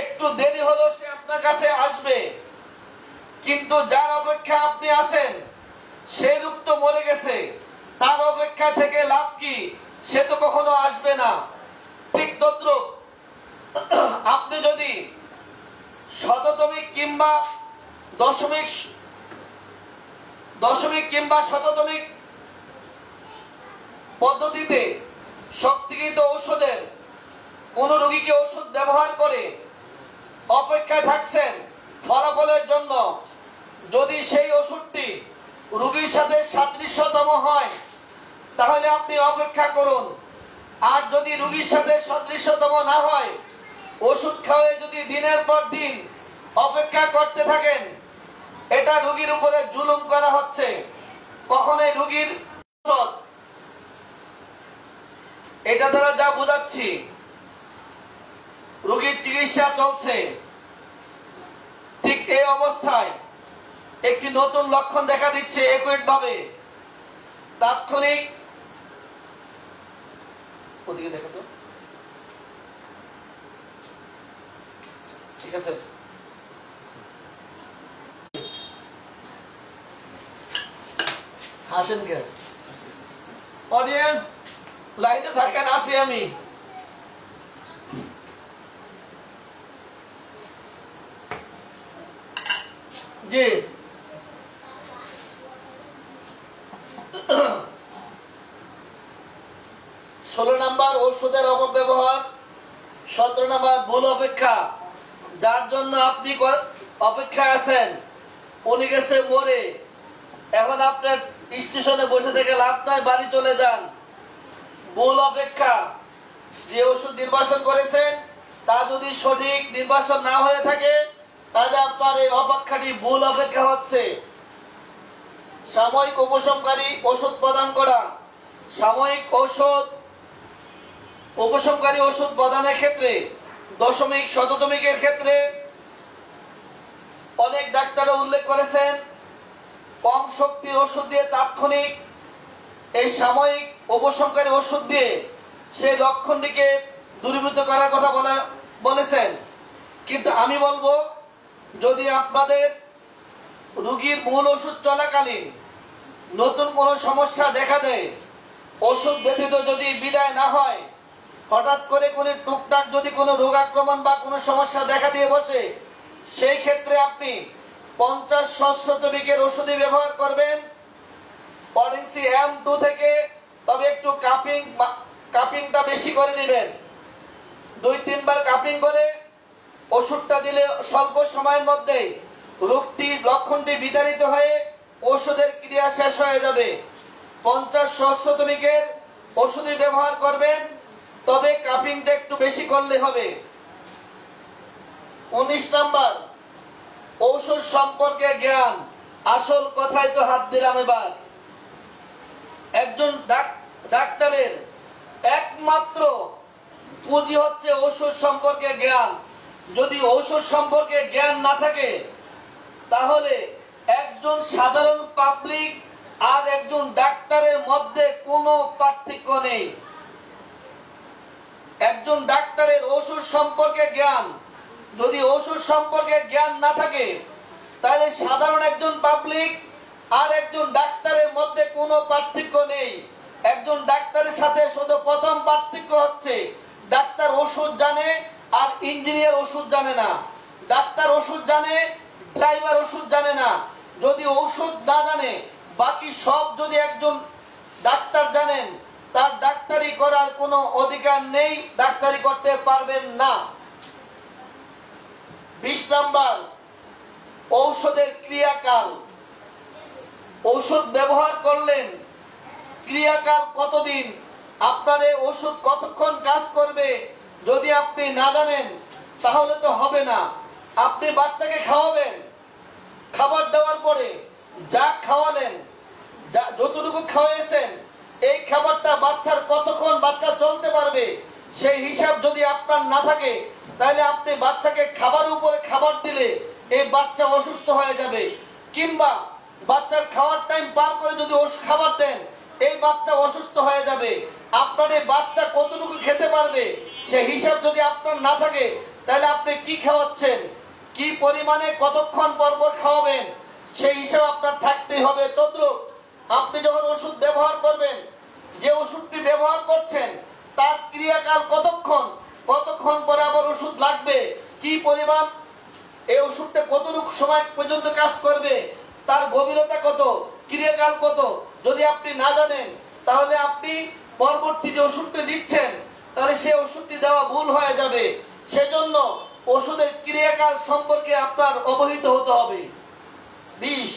একটু দেরি হলো সে আপনার কাছে আসবে, কিন্তু যার অপেক্ষা আপনি আছেন সেই লোক তো মরে গেছে, তার অপেক্ষা থেকে লাভ কি? সে তো কখনো আসবে না। ঠিক তদ্রূপ আপনি যদি শততমিক কিংবা দশমিক কিংবা শততমিক পদ্ধতিতে শক্তিকৃত ঔষধের কোন রোগীকে ওষুধ ব্যবহার করে অপেক্ষায় থাকছেন ফলাফলের জন্য, যদি সেই ওষুধটি রোগীর সাথে সাদৃশ্যতম হয় তাহলে আপনি অপেক্ষা করুন, আর যদি রোগীর সাথে সাদৃশ্যতম না হয়, ওষুধ খাওয়ায় যদি দিনের পর দিন অপেক্ষা করতে থাকেন, এটা রোগীর উপরে জুলুম করা হচ্ছে। কখনোই রোগীর এটা দ্বারা যা বোঝাচ্ছি, রোগীর চিকিৎসা চলছে, ঠিক এই অবস্থায় একটি নতুন লক্ষণ দেখা দিচ্ছে একই ভাবে, তাৎক্ষণিক ওদিকে দেখো তো, ঠিক আছে? হাসেন কে? অডিয়েন্স লাইনে থাকেন, আসি আমি। জি, 16 নাম্বার ওষুধের অপব্যবহার। 17 নাম্বার ভুল অপেক্ষা। যার জন্য আপনি অপেক্ষায় আছেন উনি গেছে মরে, এখন আপনার স্টেশনে বসে থেকে লাভ নাই, বাড়ি চলে যান। ভুল অপেক্ষা। যে ওষুধ নির্বাচন করেছেন তা যদি সঠিক নির্বাচন না হয়ে থাকে তাহলে আপনার এই অপেক্ষাটি ভুল অপেক্ষা হচ্ছে। সাময়িক উপশমকারী ওষুধ প্রদান করা। সাময়িক উপশমকারী ওষুধ প্রদানের ক্ষেত্রে দশমিক শততমিকের ক্ষেত্রে অনেক ডাক্তার উল্লেখ করেছেন কম শক্তির ওষুধ দিয়ে তাৎক্ষণিক এই সাময়িক উপশমকারী ওষুধ দিয়ে সেই লক্ষণটিকে দূরীভূত করার কথা বলেছেন। কিন্তু আমি বলবো, যদি আপনাদের রোগীর মূল ওষুধ চলাকালীন নতুন কোনো সমস্যা দেখা দেয়, ওষুধ ব্যতীত যদি বিদায় না হয়, হঠাৎ করে কোনো টুকটাক যদি কোনো রোগ আক্রমণ বা কোনো সমস্যা দেখা দিয়ে বসে, সেই ক্ষেত্রে আপনি 50-100 ওষুধই ব্যবহার করবেন। পটেন্সি M2 থেকে, তবে একটু কাপিংটা বেশি করে নেবেন। 2-3 বার কাপিং করে ওষুধটা দিলে স্বল্প সময়ের মধ্যে লক্ষণটি বিতাড়িত হয়ে ওষুধের ক্রিয়া শেষ হয়ে যাবে। 50-100 ওষুধই ব্যবহার করবেন, তবে কাপিংটা একটু বেশি করলে হবে। 19 নাম্বার, ঔষধ সম্পর্কে জ্ঞান। আসল কথাই তো হাত দিলাম এবার। একজন ডাক্তারের একমাত্র পুঁজি হচ্ছে ঔষধ সম্পর্কে জ্ঞান। যদি ঔষধ সম্পর্কে জ্ঞান না থাকে, তাহলে একজন সাধারণ পাবলিক আর একজন ডাক্তারের মধ্যে কোনো পার্থক্য নেই। একজন ডাক্তারের ঔষধ সম্পর্কে জ্ঞান, যদি ঔষধ সম্পর্কে জ্ঞান না থাকে, তাহলে সাধারণ একজন পাবলিক আর একজন ডাক্তারের মধ্যে কোনো পার্থক্য নেই। একজন ডাক্তারের সাথে শুধু প্রথম পার্থক্য হচ্ছে, ডাক্তার ওষুধ জানে আর ইঞ্জিনিয়ার ওষুধ জানে না। ডাক্তার ওষুধ জানে, ড্রাইভার ওষুধ জানে না। যদি ঔষধ না জানে, বাকি সব যদি একজন ডাক্তার জানেন, তার ডাক্তারি করার কোনো অধিকার নেই, ডাক্তারি করতে পারবেন না। 20 নাম্বার, ঔষধের ক্রিয়াকাল। ঔষধ ব্যবহার করলেন, ক্রিয়াকাল কতদিন, আপনার এই ওষুধ কতক্ষণ কাজ করবে, যদি আপনি না জানেন, তাহলে তো হবে না। আপনি বাচ্চাকে খাওয়াবেন, খাবার দেওয়ার পরে যা খাওয়ালেন, যতটুকু খাওয়াইছেন, এই খাবারটা বাচ্চার কতক্ষণ বাচ্চা চলতে পারবে, সেই হিসাব যদি আপনার না থাকে, তাহলে আপনি বাচ্চাকে খাবার উপরে খাবার দিলে এই বাচ্চা অসুস্থ হয়ে যাবে। কিংবা বাচ্চার খাওয়ার টাইম পার করে যদি খাবার দেন, এই বাচ্চা অসুস্থ হয়ে যাবে। আপনার এই বাচ্চা কতটুকু খেতে পারবে, সেই হিসাব যদি আপনার না থাকে, তাহলে আপনি কি খাওয়াচ্ছেন, কি পরিমাণে কতক্ষণ পর পর খাওয়াবেন, সেই হিসাব আপনার থাকতেই হবে। তদ্রূপ আপনি যখন ওষুধ ব্যবহার করবেন, যে ওষুধটি ব্যবহার করছেন তার ক্রিয়াকাল কতক্ষণ, কতক্ষণ পরে আবার ওষুধ লাগবে, কি পরিমাণ, এই ওষুধটা কতটুকু সময় পর্যন্ত কাজ করবে, তার গভীরতা কত, ক্রিয়াকাল কত, যদি আপনি না জানেন, তাহলে আপনি পরবর্তী যে ওষুধটি দিচ্ছেন, তাহলে সেই ওষুধটি দেওয়া ভুল হয়ে যাবে। সেজন্য ওষুধের ক্রিয়াকাল সম্পর্কে আপনার অবহিত হতে হবে। 20,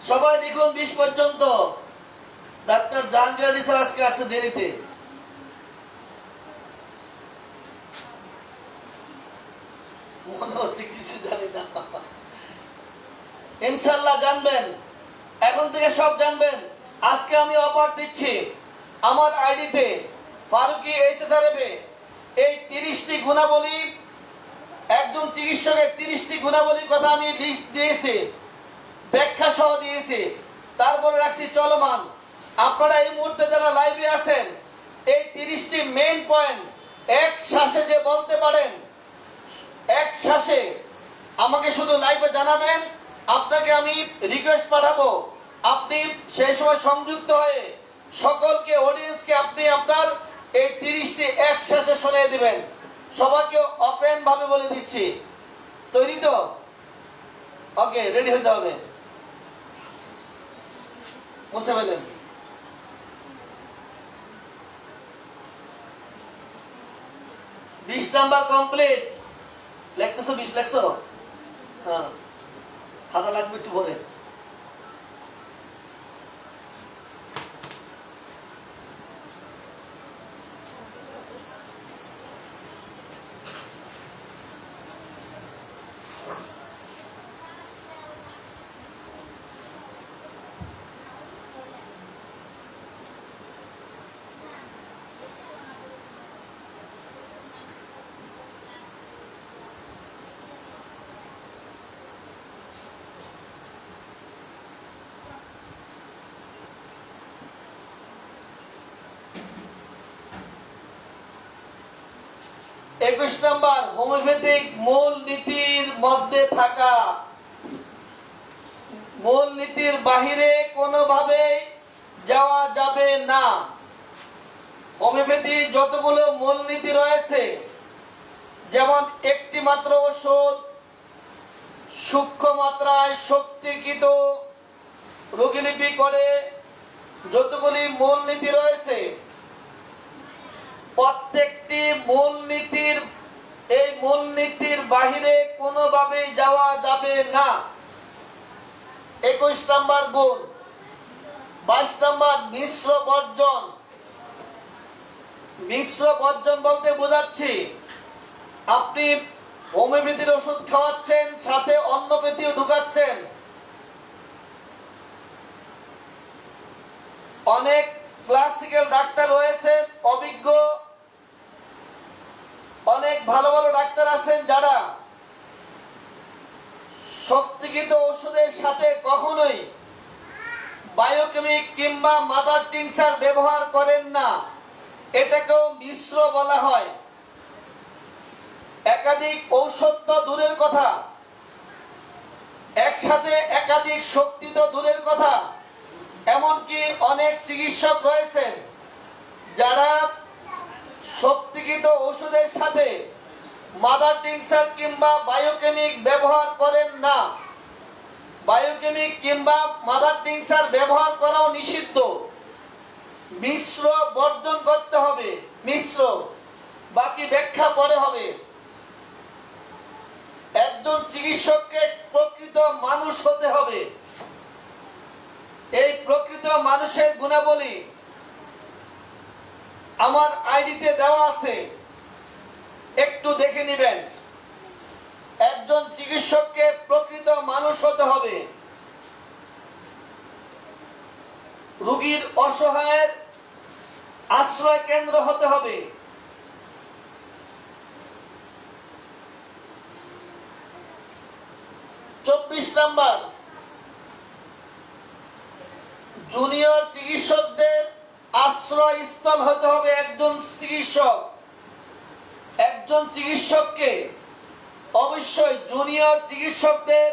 সবাই দেখুন 20 পর্যন্ত। ডাক্তার জাহাঙ্গীর আলী স্যার আজকে আসছে দেরিতে। মনে হচ্ছে কিছু জানি না, ইনশাল্লাহ জানবেন, এখন থেকে সব জানবেন। আজকে আমি অফার দিচ্ছি, আমার আইডিতে ফারুকি HSRF এই 30টি গুণাবলী, একজন চিকিৎসকের 30টি গুণাবলীর কথা আমি লিস্ট দিয়েছি, ব্যাখ্যা সহ দিয়েছি, তারপরে রাখছি চলমান। আপনারা এই মুহূর্তে যারা লাইভে আছেন, এই 30টি মেইন পয়েন্ট এক শ্বাসে যে বলতে পারেন, এক শ্বাসে আমাকে শুধু লাইভে জানাবেন, আপনাকে আমি রিকোয়েস্ট পাঠাবো, আপনি সেই সময় সংযুক্ত হয়ে সকলকে, অডিয়েন্সকে আপনি আপনার এই 30টি এক শ্বাসে শুনিয়ে দিবেন। সবাইকে ওপেন ভাবে বলে দিচ্ছি, তৈরি তো? ওকে, রেডি হতে হবে। মুছে ফেলেন। 20 নাম্বার কমপ্লিট। লিখতেছো 20 লিখছো? হ্যাঁ, খাতা লাগবে একটু পরে। 21 নম্বর, হোমিওপ্যাথিক মূলনীতির মধ্যে থাকা, মূলনীতির বাহিরে কোনোভাবে যাওয়া যাবে না। হোমিওপ্যাথি যতগুলো মূলনীতি রয়েছে, যেমন একটি মাত্র ওষুধ, সূক্ষ্ম মাত্রায় শক্তিকৃত রোগীলিপি করে, যতগুলি মূলনীতি রয়েছে, প্রত্যেকটি মূলনীতির বাহিরে কোনোভাবে যাওয়া যাবে না। 21 নম্বর গুণ। 22 নম্বর, মিশ্র বর্জন। মিশ্র বর্জন বলতে বোঝাচ্ছি, আপনি হোমিওপ্যাথির ওষুধ খাওয়াচ্ছেন, সাথে অন্যপ্যাথিও ঢুকাচ্ছেন। অনেক ক্লাসিক্যাল ডাক্তার রয়েছে, অভিজ্ঞ অনেক ভালো ভালো ডাক্তার আছেন, যারা শক্তিকৃত ওষুধের সাথে কখনোই বায়োকেমিক কিংবা মাদার টিংচার ব্যবহার করেন না। এটাকেও মিশ্র বলা হয়। একাধিক ঔষধ তো দূরের কথা, একসাথে একাধিক শক্তি তো দূরের কথা, এমনকি অনেক চিকিৎসক রয়েছেন যারা শক্তিকৃত ওষুধের সাথে মাদার টিংচার কিংবা বায়োকেমিক ব্যবহার করেন না। বায়োকেমিক কিংবা মাদার টিংচার ব্যবহার করাও নিষিদ্ধ। মিশ্র বর্জন করতে হবে। মিশ্র, বাকি ব্যাখ্যা পরে হবে। একজন চিকিৎসককে প্রকৃত মানুষ হতে হবে। এই প্রকৃত মানুষের গুণাবলী আমার আইডিতে দেওয়া আছে, একটু দেখে নেবেন। একজন চিকিৎসককে প্রকৃত মানুষ হতে হবে। রোগীর অসহায়ের আশ্রয় কেন্দ্র হতে হবে। চব্বিশ নম্বর, জুনিয়র চিকিৎসকদের আশ্রয়স্থল হতে হবে একজন চিকিৎসক। একজন চিকিৎসককে অবশ্যই জুনিয়র চিকিৎসকদের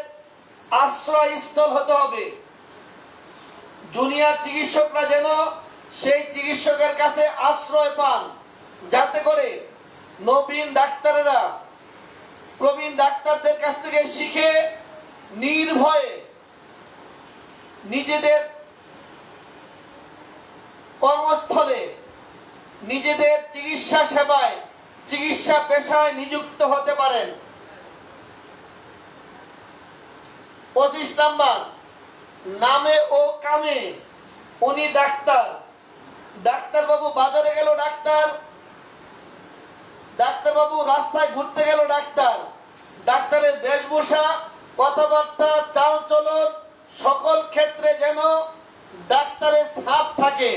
আশ্রয়স্থল হতে হবে। জুনিয়র চিকিৎসকরা যেন সেই চিকিৎসকের কাছে আশ্রয় পান, যাতে করে নবীন ডাক্তারেরা প্রবীণ ডাক্তারদের কাছ থেকে শিখে নির্ভয়ে নিজেদের কর্মস্থলে, নিজেদের চিকিৎসা সেবায়, চিকিৎসা পেশায় নিযুক্ত হতে পারেন। 25 নম্বর, নামে ও কামে উনি ডাক্তার। ডাক্তারবাবু বাজারে গেল ডাক্তার, ডাক্তারবাবু রাস্তায় ঘুরতে গেল ডাক্তার। ডাক্তারের বেশভূষা, কথাবার্তা, চালচলন সকল ক্ষেত্রে যেন ডাক্তারের ছাপ থাকে।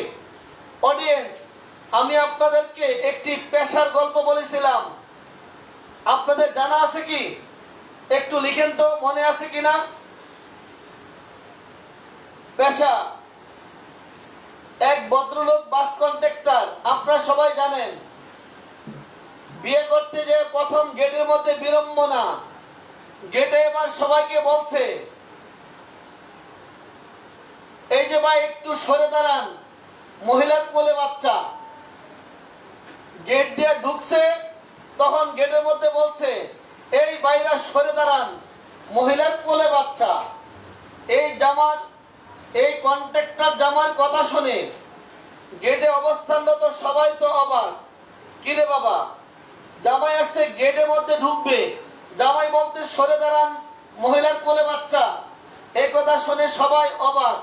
অডিয়েন্স, আমি আপনাদেরকে একটি পেশার গল্প বলেছিলাম, আপনাদের জানা আছে কি? একটু লিখেন তো, মনে আছে কিনা? পেশা, এক ভদ্রলোক বাস কন্ট্রাক্টর। আপনারা সবাই জানেন, বিয়ে করতে যে প্রথম গেটের মধ্যে বিড়ম্বনা, গেটে এবার সবাইকে বলছে, এই যে ভাই একটু সরে দাঁড়ান, মহিলার কোলে বাচ্চা। গেট দিয়ে ঢুকছে, তখন গেটের মধ্যে বলছে, এই বাইরা সরে দাঁড়ান, মহিলার কোলে বাচ্চা। এই কন্ট্রাক্টর জামার কথা শুনে গেটে অবস্থানরত সবাই তো অবাক। কিরে বাবা, জামাই আসছে, গেটের মধ্যে ঢুকবে, জামাই বলতে সরে দাঁড়ান, মহিলার কোলে বাচ্চা। এই কথা শুনে সবাই অবাক।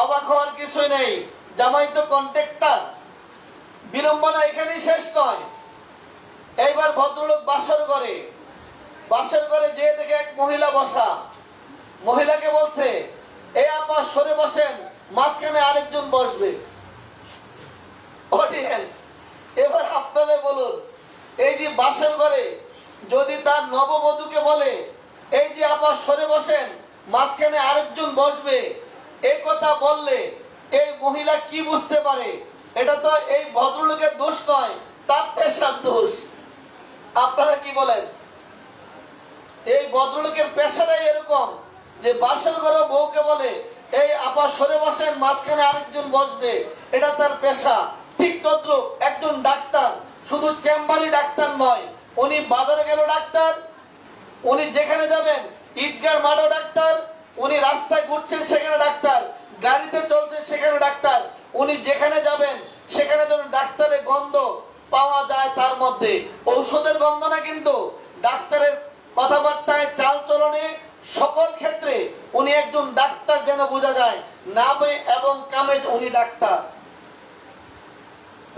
অবাক হওয়ার কিছুই নেই, জামাই তো কন্ট্রাক্টর। বিড়ম্বনা এখানেই শেষ নয়। এইবার ভদ্রলোক বাসর ঘরে যেয়ে দেখে এক মহিলা বসা। মহিলাকে বলছে, এই আপা সরে বসেন, মাঝখানে আরেকজন বসবে। অডিয়েন্স, এবার আপনাদের বলুন, এই যে বাসর ঘরে যদি তার নববধূকে বলে, এই যে আপা সরে বসেন, মাঝখানে আরেকজন বসবে, এই কথা বললে এই মহিলা কি বুঝতে পারে? এটা তো এই ভদ্রলোকের দোষ নয়, তার পেশার দোষ। আপনারা কি বলেন? এই ভদ্রলোকের পেশাটাই এরকম যে বাসর ঘরে বউকে বলে এই আপা সরে বসেন, মাঝখানে আরেকজন বসবে, এটা তার পেশা। ঠিক তদ্রুপ একজন ডাক্তার শুধু চেম্বারই ডাক্তার নয়, উনি বাজারে গেল ডাক্তার, উনি যেখানে যাবেন ঈদগার মাঠও ডাক্তার, উনি রাস্তায় ঘুরছেন সেখানে ডাক্তার, গাড়িতে চলছেন সেখানে ডাক্তার, উনি যেখানে যাবেন সেখানে যেন ডাক্তারের গন্ধ পাওয়া যায়। তার মধ্যে ঔষধের গন্ধ না, কিন্তু ডাক্তারের কথাবার্তায়, চাল চলনে, সকল ক্ষেত্রে উনি একজন ডাক্তার যেন বোঝা যায়। নামে এবং কামে উনি ডাক্তার।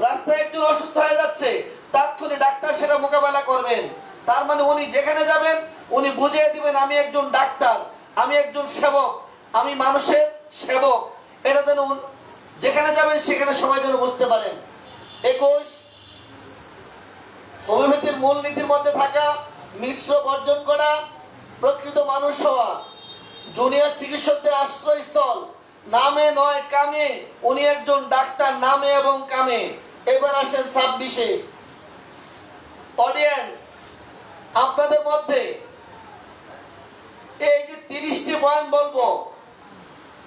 রাস্তায় একজন অসুস্থ হয়ে যাচ্ছে, তাৎক্ষণিক ডাক্তার সেটা মোকাবেলা করবেন। তার মানে উনি যেখানে যাবেন উনি বুঝিয়ে দিবেন আমি একজন ডাক্তার, আমি একজন সেবক, আমি মানুষের সেবক। এটা যেন যেখানে যাবেন সেখানে সবাই যেন বুঝতে পারেন। 21 হোমিওপ্যাথির মূল নীতির মধ্যে থাকা মিশ্র বর্জন করা, প্রকৃত মানুষ হওয়া, জুনিয়র চিকিৎসকদের আশ্রয়স্থল, নামে নয় কামে উনি একজন ডাক্তার, নামে এবং কামে। এবার আসেন 26-এ। অডিয়েন্স, আপনাদের মধ্যে এই যে 30টি পয়েন্ট বলবো,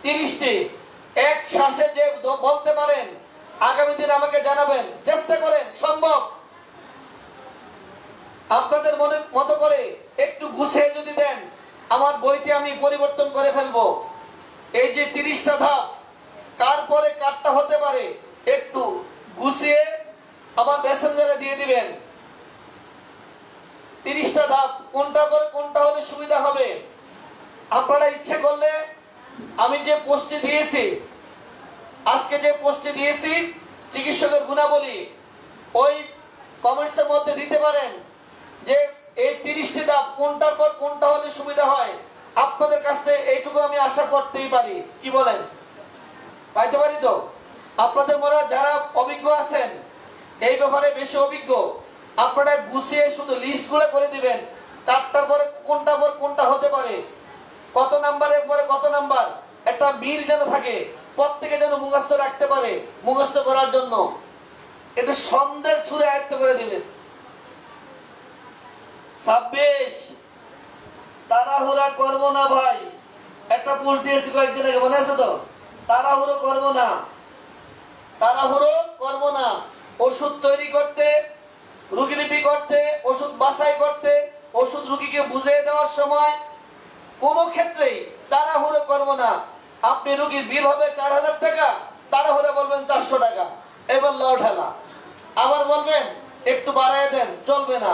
30টি এক শ্বাসে যে বলতে পারেন আগামী দিন আমাকে জানাবেন, চেষ্টা করেন, সম্ভব। আপনাদের মনের মতো করে একটু গুছিয়ে যদি দেন আমার বইটি আমি পরিবর্তন করে ফেলবো। এই যে 30টা ধাপ কার পরে কারটা হতে পারে একটু গুছিয়ে আমার মেসেঞ্জারে দিয়ে দিবেন। 30টা ধাপ কোনটা পরে কোনটা হলে সুবিধা হবে। আপনারা ইচ্ছে করলে আমি যে পোস্টে দিয়েছি, আজকে যে পোস্টে দিয়েছি চিকিৎসকের গুণাবলী, ওই কমেন্টসের মধ্যে দিতে পারেন যে এই 30টি ধাপ কোনটার পর কোনটা হলে সুবিধা হয়। আপনাদের কাছে এইটুকু আমি আশা করতেই পারি। কি বলেন? পাইতে পারি তো? আপনাদের মনে যারা অভিজ্ঞ আছেন, এই ব্যাপারে বেশি অভিজ্ঞ, আপনারা গুছিয়ে শুধু লিস্ট গুলো করে দিবেন, কারটার পরে কোনটা হতে পারে, কত নাম্বারের পরে কত নাম্বার, একটা মিল যেন থাকে, প্রত্যেকে যেন মুখস্থ রাখতে পারে। মুখস্থ করার জন্য একটু সন্দেহের সুরে আয়ত্ত করে দিবেন। 26 তাড়াহুড়া করবো না ভাই, একটা পোস্ট দিয়েছি কয়েকদিন আগে, মনে আছে তো? তাড়াহুড়ো করবো না, তাড়াহুড়ো করবো না। ওষুধ তৈরি করতে, রোগীলিপি করতে, ওষুধ বাছাই করতে, ওষুধ রোগীকে বুঝিয়ে দেওয়ার সময় কোন ক্ষেত্রেই তাড়াহুড়ো করবো না। আপনি রোগীর বিল হবে 4000 টাকা, তাড়াহুড়ো বলবেন 400 টাকা, এবার লও ঠেলা। আবার বলবেন একটু বাড়ায় দেন, চলবে না।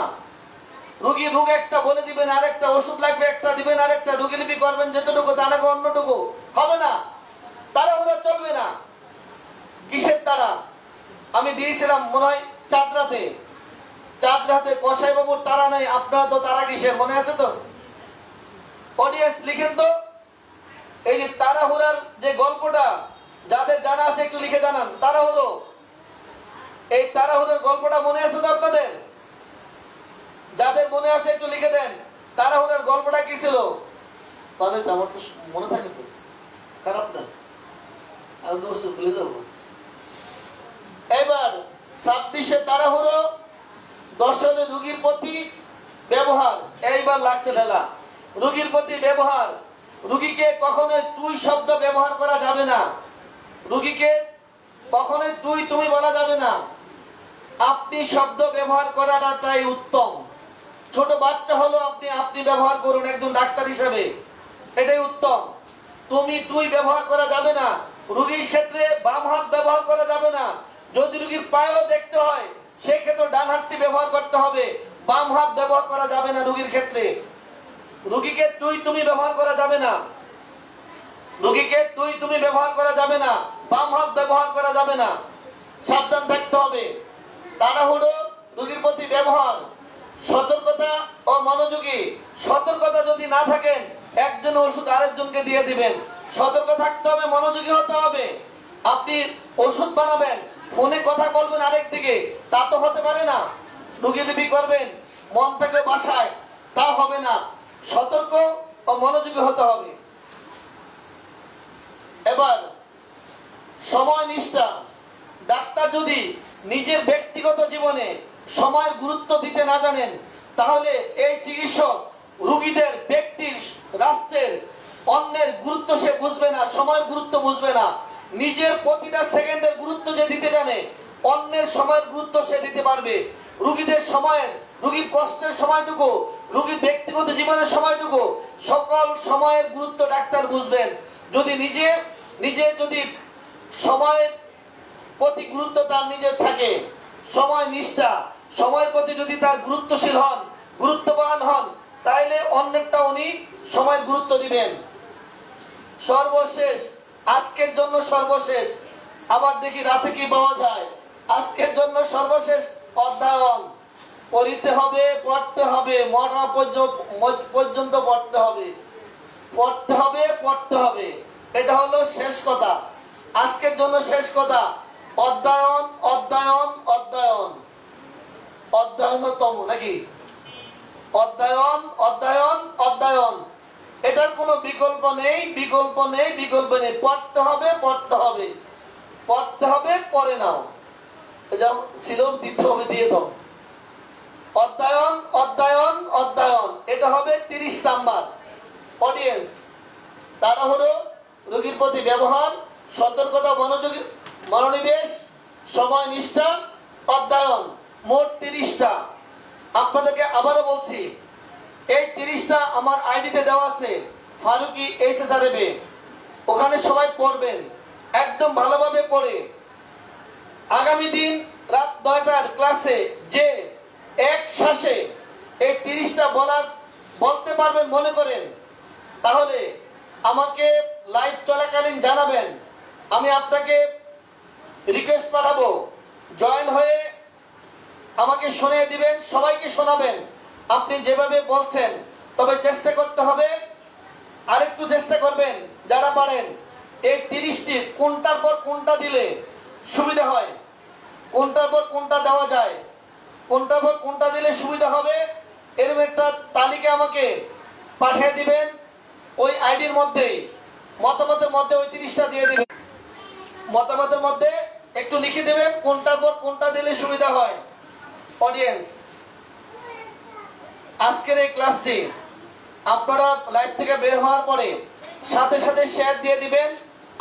রোগীর রোগ একটা বলে দিবেন, আরেকটা ওষুধ লাগবে একটা দিবেন, আরেকটা রোগীলিপি করবেন যেটুকু, তা নাকি অন্যটুকু হবে না। তাড়াহুড়ো চলবে না। কিসের তারা? আমি দিয়েছিলাম মনে হয় চাঁদরাতে কসাই বাবুর তারা নাই, আপনারা তো তারা কিসের মনে আছে তো? অডিয়েন্স লিখেন তো এই যে তাড়াহুড়ার যে গল্পটা, যাদের জানা আছে একটু লিখে জানান। তাড়াহুড়ো, এই তাড়াহুড়োর গল্পটা মনে আছে তো আপনাদের? যাদের মনে আছে একটু লিখে দেন তাড়াহুড়োর গল্পটা কি ছিল। তাহলে তো আমার তো মনে থাকে তো, খারাপ না, আমি তো ভুলে যাবো। এবার 26-এ তাড়াহুড়ো, 10 হলে রোগীর প্রতি ব্যবহার। এইবার লাগছে ঢেলা। রোগীর প্রতি ব্যবহার, রোগীকে কখনোই তুই শব্দ ব্যবহার করা যাবে না। রোগীকে কখনোই তুই তুমি বলা যাবে না, আপনি শব্দ ব্যবহার করাটাই উত্তম। ছোট বাচ্চা হলো আপনি ব্যবহার করুন একজন ডাক্তার হিসেবে, এটাই উত্তম। তুমি তুই ব্যবহার করা যাবে না। রোগীর ক্ষেত্রে বাম হাত ব্যবহার করা যাবে না। যদি রোগীর পায়েও দেখতে হয় সেক্ষেত্রে ডান হাতটি ব্যবহার করতে হবে, বাম হাত ব্যবহার করা যাবে না রোগীর ক্ষেত্রে। রোগীকে তুই তুমি ব্যবহার করা যাবে না, রোগীকে তুই তুমি ব্যবহার করা যাবে না, বাম হাত ব্যবহার করা যাবে না। সাবধান থাকতে হবে। তাড়াহুড়ো, রোগীর প্রতি ব্যবহার, সতর্কতা ও মনোযোগী। সতর্কতা যদি না থাকেন একজন ওষুধ আরেকজনকে দিয়ে দিবেন। সতর্ক থাকতে হবে, মনোযোগী হতে হবে। আপনি ওষুধ বানাবেন, ফোনে কথা বলবেন আরেকদিকে, তা তো হতে পারে না। রোগীলিপি করবেন মন থেকে বাসায়, তা হবে না। সতর্ক ও মনোযোগী হতে হবে। এবার সময় নিষ্ঠা। ডাক্তার যদি নিজের ব্যক্তিগত জীবনে সময়ের গুরুত্ব দিতে না জানেন, তাহলে এই চিকিৎসক রোগীদের, ব্যক্তির, রাষ্ট্রের, অন্যের গুরুত্ব সে বুঝবে না, সময়ের গুরুত্ব বুঝবে না। নিজের প্রতিটা সেকেন্ডের গুরুত্ব যে দিতে জানে, অন্যের সময়ের গুরুত্ব সে দিতে পারবে। রোগীদের সময়ের, রোগীর কষ্টের সময়টুকু, রোগীর ব্যক্তিগত জীবনের সময়টুকু, সকল সময়ের গুরুত্ব ডাক্তার বুঝবেন। যদি নিজে যদি সময়ের প্রতি গুরুত্ব তার নিজের থাকে, সময় নিষ্ঠা, সময়ের প্রতি যদি তার গুরুত্বশীল হন, গুরুত্ববান হন, তাইলে অন্যেরটা উনি সময়ের গুরুত্ব দিবেন। সর্বশেষ, আজকের জন্য সর্বশেষ, আবার দেখি রাতে কি পাওয়া যায়। আজকের জন্য সর্বশেষ অধ্যয়ন। পড়িতে হবে, পড়তে হবে, মরা পর্যন্ত পড়তে হবে, পড়তে হবে, পড়তে হবে। এটা হলো শেষ কথা, আজকের জন্য শেষ কথা। অধ্যয়ন, অধ্যয়ন, অধ্যয়ন, অধ্যয়নতম নাকি? অধ্যয়ন, অধ্যয়ন, অধ্যয়ন, এটার কোনো বিকল্প নেই, বিকল্প নেই, বিকল্প নেই। পড়তে হবে, পড়তে হবে, পড়তে হবে, পড়ে নাও। এটা ছিল, দিতে হবে, দিয়ে দাও। অধ্যয়ন, অধ্যয়ন, অধ্যয়ন, এটা হবে 30 নাম্বার। অডিয়েন্স, তাড়াহুড়ো, রোগীর প্রতি ব্যবহার, সতর্কতা, মনোনিবেশ, সময় নিষ্ঠা, অধ্যয়ন, মোট 30টা। আপনাদেরকে আবারও বলছি, এই 30টা আমার আইডিতে দেওয়া আছে, ফারুকি SSRB। ওখানে সবাই পড়বেন, একদম ভালোভাবে পড়ে আগামী দিন রাত 9টার ক্লাসে যে এক শ্বাসে এই 30টা বলতে পারবেন মনে করেন, তাহলে আমাকে লাইভ চলাকালীন জানাবেন। আমি আপনাকে রিকোয়েস্ট পাঠাবো, জয়েন হয়ে আমাকে শুনিয়ে দিবেন, সবাইকে শোনাবেন আপনি যেভাবে বলছেন। তবে চেষ্টা করতে হবে, আরেকটু চেষ্টা করবেন যারা পারেন, এই 30টি কোনটার পর কোনটা দিলে সুবিধা হয়, কোনটার পর কোনটা দেওয়া যায়, কোনটার পর কোনটা দিলে সুবিধা হবে, এরকম একটা তালিকা আমাকে পাঠিয়ে দিবেন। ওই আইডির মধ্যেই মতামতের মধ্যে ওই 30টা দিয়ে দিবেন। মতামতের মধ্যে একটু লিখে দেবেন কোনটার পর কোনটা দিলে সুবিধা হয়। অডিয়েন্স, আজকের এই ক্লাসটি আপনারা লাইভ থেকে বের হওয়ার পরে সাথে সাথে শেয়ার দিয়ে দিবেন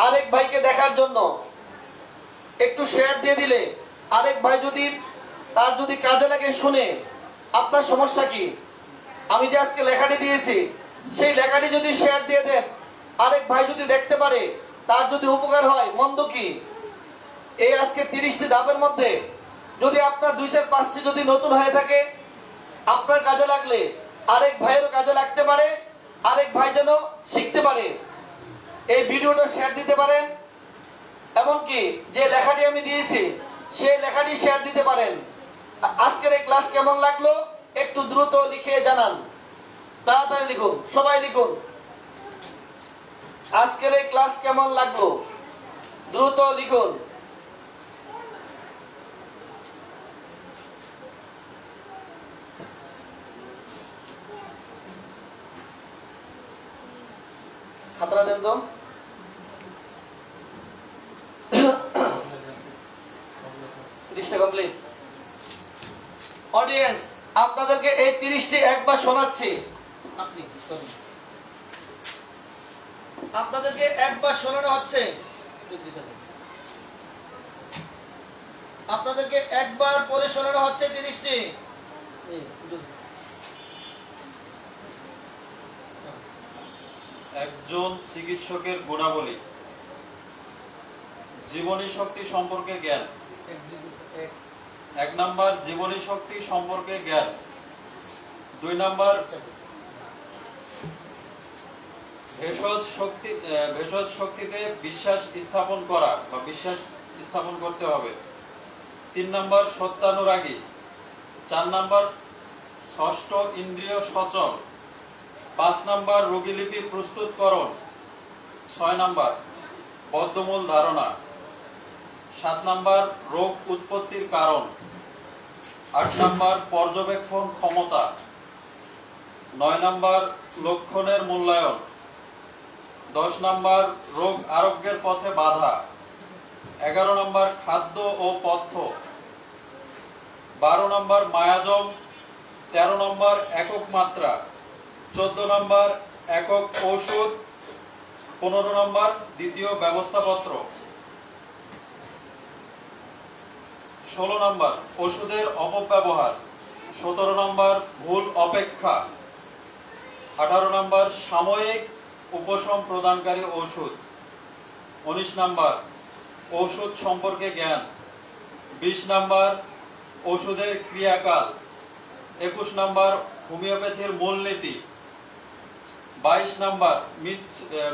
আরেক ভাইকে দেখার জন্য। একটু শেয়ার দিয়ে দিলে আরেক ভাই তার যদি কাজে লাগে শুনে, আপনার সমস্যা কি? আমি যে আজকে লেখাটি দিয়েছি, সেই লেখাটি যদি শেয়ার দিয়ে দেন, আরেক ভাই যদি দেখতে পারে, তার যদি উপকার হয়, মন্দ কি? এই আজকে 30টি ধাপের মধ্যে যদি আপনার 2-4-5টি যদি নতুন হয়ে থাকে, আপনার কাজে লাগলে আরেক ভাইয়েরও কাজে লাগতে পারে, আরেক ভাই যেন শিখতে পারে, এই ভিডিওটা শেয়ার দিতে পারেন। এমনকি যে লেখাটি আমি দিয়েছি সেই লেখাটি শেয়ার দিতে পারেন। আজকের এই ক্লাস কেমন লাগলো একটু দ্রুত লিখে জানান, তাড়াতাড়ি লিখুন, সবাই লিখুন। আজকের এই ক্লাস কেমন লাগলো দ্রুত লিখুন। খাতরা দেন তো। কমপ্লিট। অডিয়েন্স, আপনাদেরকে এই 30টি একবার শোনাচ্ছি, আপনাদেরকে একবার শোনানো হচ্ছে, আপনাদেরকে একবার পরে শোনানো হচ্ছে 30টি। একজন চিকিৎসকের গুণাবলী। জীবনী শক্তি সম্পর্কে জ্ঞান। 1 নাম্বার জীবনী শক্তি সম্পর্কে জ্ঞান। 2 নাম্বার ভেষজ শক্তিতে বিশ্বাস স্থাপন করা বা বিশ্বাস স্থাপন করতে হবে। 3 নাম্বার সত্যানুরাগী। 4 নাম্বার ষষ্ঠ ইন্দ্রিয় সচল। 5 নাম্বার রোগীলিপি প্রস্তুতকরণ। 6 নাম্বার বদ্ধমূল ধারণা। 7 নাম্বার রোগ উৎপত্তির কারণ। 8 নাম্বার পর্যবেক্ষণ ক্ষমতা। 9 নাম্বার লক্ষণের মূল্যায়ন। 10 নাম্বার রোগ আরোগ্যের পথে বাধা। 11 নাম্বার খাদ্য ও পথ্য। 12 নম্বর মায়াজম, 13 নম্বর একক মাত্রা, 14 নম্বর একক ঔষধ, 15 নম্বর দ্বিতীয় ব্যবস্থাপত্র, 16 নম্বর ওষুধের অপব্যবহার, 17 নম্বর ভুল অপেক্ষা, 18 নম্বর সাময়িক উপশম প্রদানকারী ঔষধ, 19 নম্বর ঔষধ সম্পর্কে জ্ঞান, 20 নম্বর ওষুধের ক্রিয়াকাল, 21 নম্বর হোমিওপ্যাথির মূলনীতি, 22 নম্বর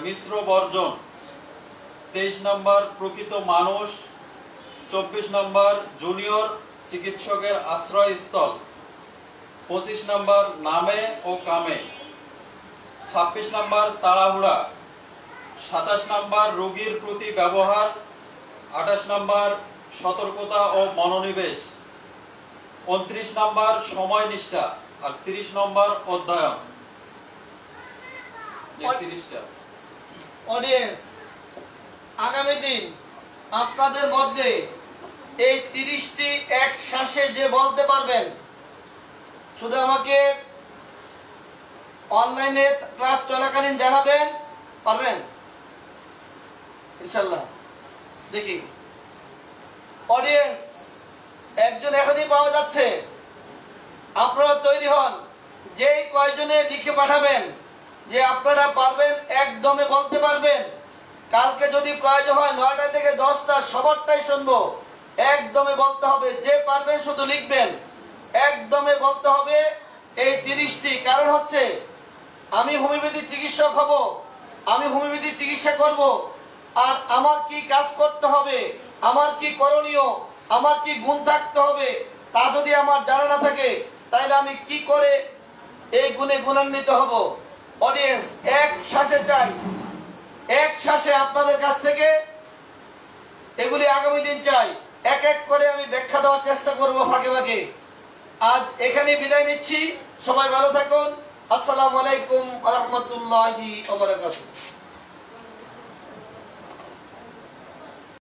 মিশ্র বর্জন, 23 নম্বর প্রকৃত মানুষ, 24 নম্বর জুনিয়র চিকিৎসকের আশ্রয়স্থল, 25 নম্বর নামে ও কামে, 26 নম্বর তাড়াহুড়া, 27 নম্বর রোগীর প্রতি ব্যবহার, 28 নম্বর সতর্কতা ও মনোনিবেশ, 29 নম্বর সময় নিষ্ঠা, আর 30 নম্বর অধ্যয়ন। অডিয়েন্স, আগামী দিন আপনাদের মধ্যে এই 30টি এক শ্বাসে যে বলতে পারবেন, শুধু আমাকে অনলাইনে ক্লাস চলাকালীন জানাবেন। পারবেন ইনশাল্লাহ? দেখি অডিয়েন্স, একজন এখনই পাওয়া যাচ্ছে। আপনারা তৈরি হন, যেই কয়জনে লিখে পাঠাবেন যে আপনারা পারবেন, একদমে বলতে পারবেন। কালকে যদি প্রয়োজন হয় 9টা থেকে 10টা সবারটাই শুনবো। একদমে বলতে হবে, যে পারবেন শুধু লিখবেন। একদমে বলতে হবে এই 30টি। কারণ হচ্ছে আমি হোমিওপ্যাথির চিকিৎসক হব, আমি হোমিওপ্যাথির চিকিৎসা করব, আর আমার কি কাজ করতে হবে, আমার কি করণীয়, আমার কি গুণ থাকতে হবে, তা যদি আমার জানা না থাকে, তাহলে আমি কি করে এই গুণে গুণান্বিত হব? অডিয়েন্স, এক শ্বাসে চাই, এক শ্বাসে আপনাদের কাছ থেকে এগুলি আগামী দিন চাই। এক এক করে আমি ব্যাখ্যা দেওয়ার চেষ্টা করব ফাঁকে ফাঁকে। আজ এখানে বিদায় নিচ্ছি। সবাই ভালো থাকুন। আসসালামু আলাইকুম ওয়া রাহমাতুল্লাহি ওয়া বারাকাতুহু।